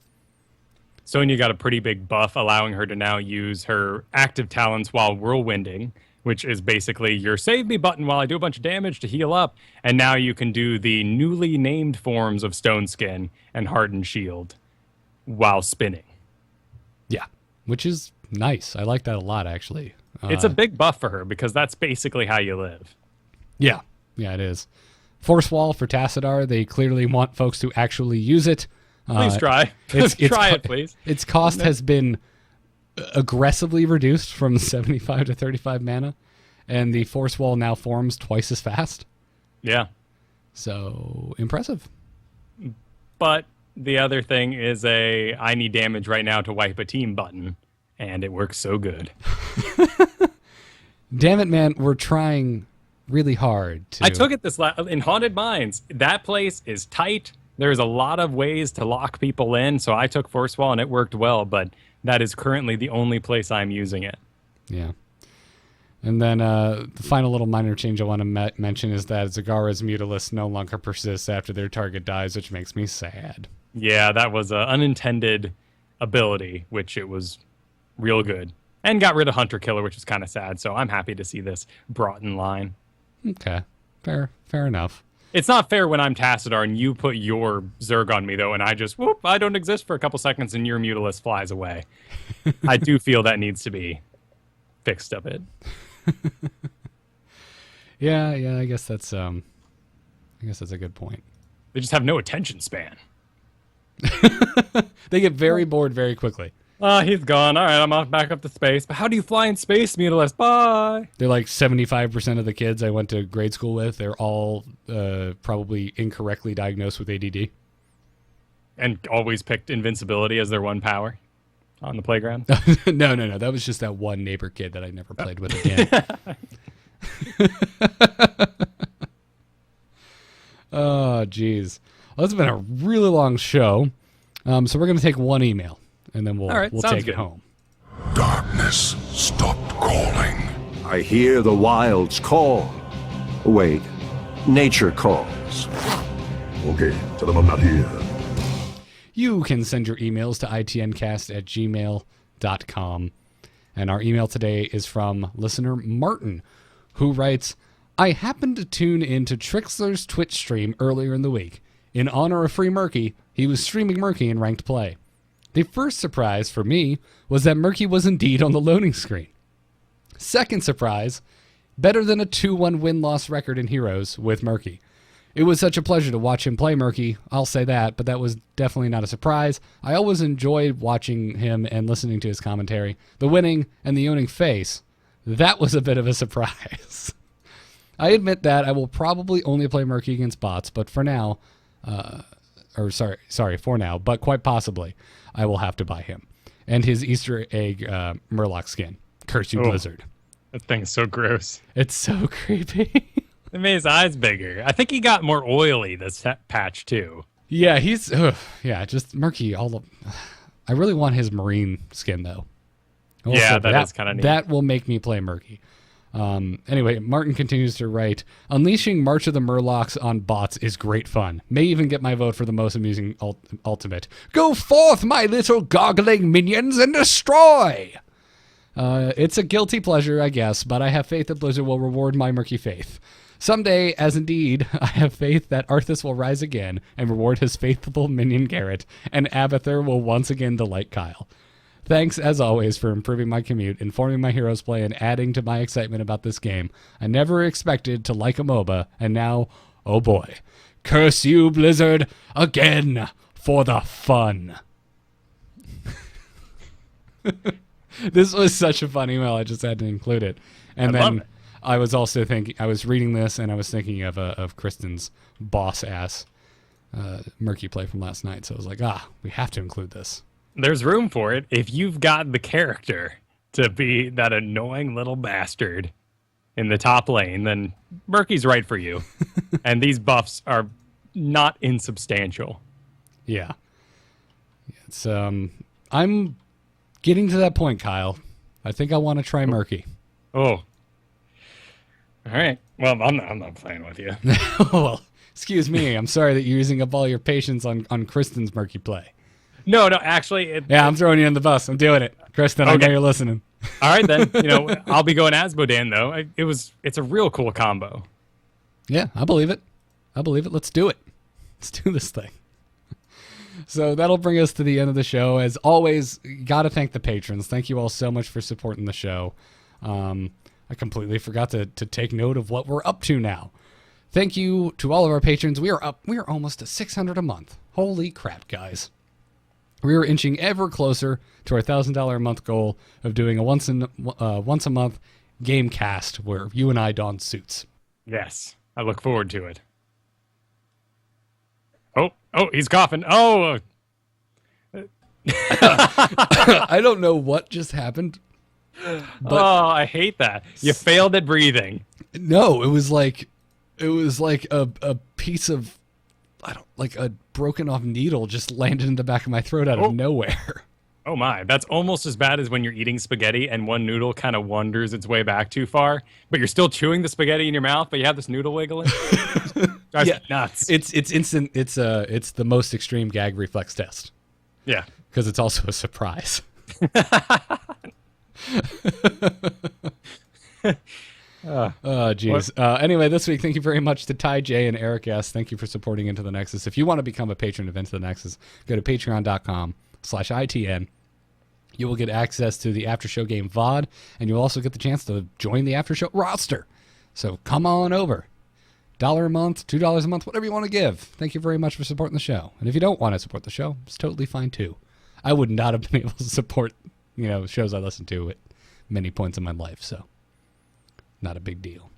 Sonya got a pretty big buff, allowing her to now use her active talents while whirlwinding, which is basically your save me button while I do a bunch of damage to heal up. And now you can do the newly named forms of Stone Skin and Hardened Shield while spinning. Yeah, which is nice. I like that a lot, actually. It's a big buff for her because that's basically how you live. Yeah, it is. Force Wall for Tassadar. They clearly want folks to actually use it. Please try. Try it, please. Its cost has been aggressively reduced from 75 to 35 mana, and the Force Wall now forms twice as fast. Yeah. So, impressive. But the other thing is I need damage right now to wipe a team button, and it works so good. Damn it, man. We're trying really hard to... I took it in Haunted Mines. That place is tight. There's a lot of ways to lock people in, so I took Force Wall, and it worked well, but that is currently the only place I'm using it. Yeah. And then the final little minor change I want to mention is that Zagara's Mutalisk no longer persists after their target dies, which makes me sad. Yeah, that was an unintended ability, which it was real good. And got rid of Hunter Killer, which is kind of sad, so I'm happy to see this brought in line. Okay. Fair enough. It's not fair when I'm Tassadar and you put your Zerg on me, though, and I just, I don't exist for a couple seconds and your Mutalisk flies away. I do feel that needs to be fixed a bit. Yeah, I guess that's a good point. They just have no attention span. They get very bored very quickly. He's gone. All right, I'm off back up to space. But how do you fly in space, Mutalisk? Bye. They're like 75% of the kids I went to grade school with. They're all probably incorrectly diagnosed with ADD. And always picked invincibility as their one power on the playground? No. That was just that one neighbor kid that I never played with again. Oh, geez. Well, it's been a really long show. So we're going to take one email, and then we'll take it home. Darkness stopped calling. I hear the wilds call. Wait, nature calls. Okay, tell them I'm not here. You can send your emails to itncast@gmail.com. gmail.com. And our email today is from listener Martin, who writes, I happened to tune into Trixler's Twitch stream earlier in the week. In honor of Free Murky, he was streaming Murky in ranked play. The first surprise for me was that Murky was indeed on the loading screen. Second surprise, better than a 2-1 win-loss record in Heroes with Murky. It was such a pleasure to watch him play Murky, I'll say that, but that was definitely not a surprise. I always enjoyed watching him and listening to his commentary. The winning and the owning face, that was a bit of a surprise. I admit that I will probably only play Murky against bots, but for now, for now, but quite possibly, I will have to buy him. And his Easter egg Murloc skin. Curse you, Blizzard. That thing's so gross. It's so creepy. It made his eyes bigger. I think he got more oily this patch, too. Yeah, just Murky. I really want his marine skin, though. Yeah, that is kind of neat. That will make me play Murky. Anyway, Martin continues to write, Unleashing March of the Murlocs on bots is great fun. May even get my vote for the most amusing ultimate. Go forth, my little goggling minions, and destroy! It's a guilty pleasure, I guess, but I have faith that Blizzard will reward my Murky faith. Someday, as indeed, I have faith that Arthas will rise again and reward his faithful minion Garrett, and Abathur will once again delight Kyle. Thanks, as always, for improving my commute, informing my heroes play, and adding to my excitement about this game. I never expected to like a MOBA, and now, oh boy, curse you, Blizzard, again for the fun. This was such a fun email, I just had to include it. And then I was also thinking, I was reading this, and I was thinking of Kristen's boss-ass Murky play from last night, so I was like, we have to include this. There's room for it if you've got the character to be that annoying little bastard in the top lane, then Murky's right for you. And these buffs are not insubstantial. Yeah. It's I'm getting to that point, Kyle. I think I want to try Murky. Oh. All right. Well, I'm not playing with you. Well, excuse me. I'm sorry that you're using up all your patience on Kristen's Murky play. No, actually. I'm throwing you in the bus. I'm doing it. Kristen, I know you're listening. All right, then. I'll be going Asmodan, though. It's a real cool combo. Yeah, I believe it. Let's do it. Let's do this thing. So that'll bring us to the end of the show. As always, got to thank the patrons. Thank you all so much for supporting the show. I completely forgot to take note of what we're up to now. Thank you to all of our patrons. We are almost to 600 a month. Holy crap, guys. We are inching ever closer to our $1,000 a month goal of doing a once a month game cast where you and I don suits. Yes, I look forward to it. Oh, he's coughing. Oh, I don't know what just happened. But I hate that. You failed at breathing. No, it was like a piece of, like a broken off needle just landed in the back of my throat out of nowhere. Oh my, that's almost as bad as when you're eating spaghetti and one noodle kind of wanders its way back too far, but you're still chewing the spaghetti in your mouth, but you have this noodle wiggling. Drives me nuts. It's instant. It's the most extreme gag reflex test. Yeah, because it's also a surprise. Geez. Anyway, this week, thank you very much to Ty J and Eric S. Thank you for supporting Into the Nexus. If you want to become a patron of Into the Nexus, go to patreon.com/ITN. You will get access to the after show game VOD, and you'll also get the chance to join the after show roster. So come on over. $1 a month, $2 a month, whatever you want to give. Thank you very much for supporting the show. And if you don't want to support the show, it's totally fine too. I would not have been able to support, shows I listen to at many points in my life, so not a big deal.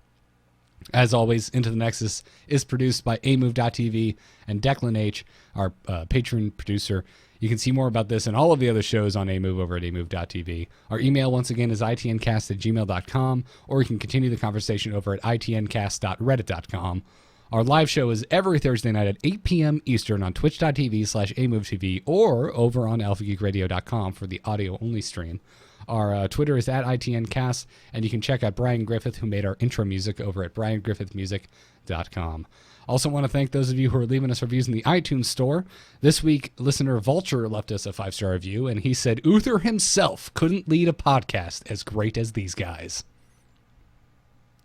As always, Into the Nexus is produced by amove.tv and Declan H., our patron producer. You can see more about this and all of the other shows on amove over at amove.tv. Our email, once again, is itncast@gmail.com, or you can continue the conversation over at itncast.reddit.com. Our live show is every Thursday night at 8 p.m. Eastern on twitch.tv/amovetv or over on alphageekradio.com for the audio-only stream. Our Twitter is at ITNcast, and you can check out Brian Griffith, who made our intro music, over at briangriffithmusic.com. Also want to thank those of you who are leaving us reviews in the iTunes store. This week, listener Vulture left us a 5-star review, and he said Uther himself couldn't lead a podcast as great as these guys.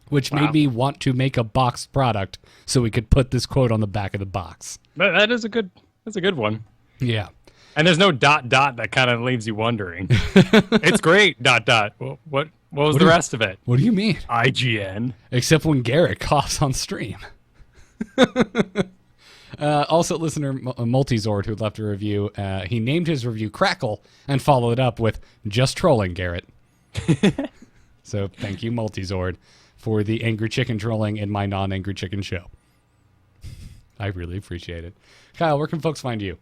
Which made me want to make a boxed product so we could put this quote on the back of the box. That's a good one. Yeah. And there's no ... that kind of leaves you wondering. It's great ... Well, what was the rest of it? What do you mean? IGN. Except when Garrett coughs on stream. Also, listener Multizord, who left a review, he named his review Crackle and followed it up with just trolling Garrett. So thank you, Multizord, for the angry chicken trolling in my non-angry chicken show. I really appreciate it. Kyle, where can folks find you?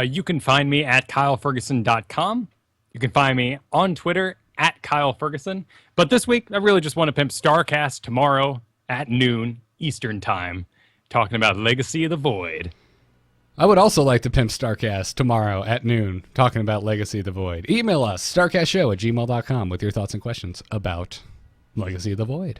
You can find me at KyleFerguson.com. You can find me on Twitter at Kyle Ferguson. But this week, I really just want to pimp Starcast tomorrow at noon Eastern Time, talking about Legacy of the Void. I would also like to pimp Starcast tomorrow at noon, talking about Legacy of the Void. Email us, starcastshow@gmail.com, with your thoughts and questions about Legacy of the Void.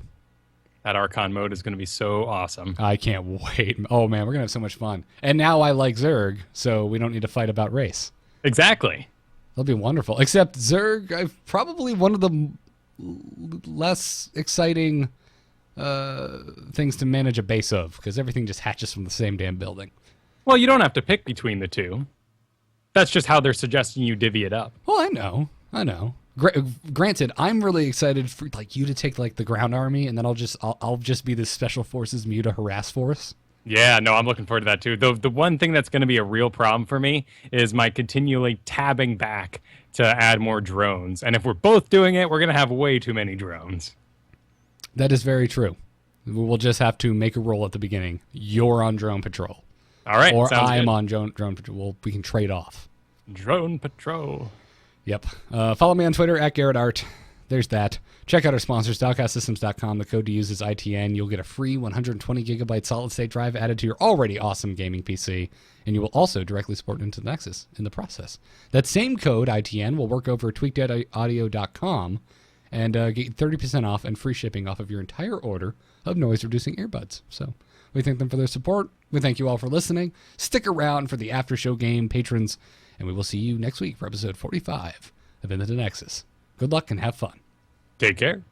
That Archon mode is going to be so awesome. I can't wait. Oh, man, we're going to have so much fun. And now I like Zerg, so we don't need to fight about race. Exactly. That'll be wonderful. Except Zerg, I've probably one of the less exciting things to manage a base of, because everything just hatches from the same damn building. Well, you don't have to pick between the two. That's just how they're suggesting you divvy it up. Well, I know. Granted, I'm really excited for you to take the ground army, and then I'll just be this special forces Muta harass force. Yeah, no, I'm looking forward to that too. The one thing that's going to be a real problem for me is my continually tabbing back to add more drones. And if we're both doing it, we're going to have way too many drones. That is very true. We'll just have to make a roll at the beginning. You're on drone patrol. All right, or sounds I'm good. on drone patrol. We can trade off. Drone patrol. Yep. Follow me on Twitter at GarrettArt. There's that. Check out our sponsors, Doghouse.systems.com. The code to use is ITN. You'll get a free 120 gigabyte solid-state drive added to your already awesome gaming PC, and you will also directly support Into the Nexus in the process. That same code, ITN, will work over at tweakedaudio.com and get you 30% off and free shipping off of your entire order of noise-reducing earbuds. So we thank them for their support. We thank you all for listening. Stick around for the after-show game, patrons, and we will see you next week for episode 45 of Into the Nexus. Good luck and have fun. Take care.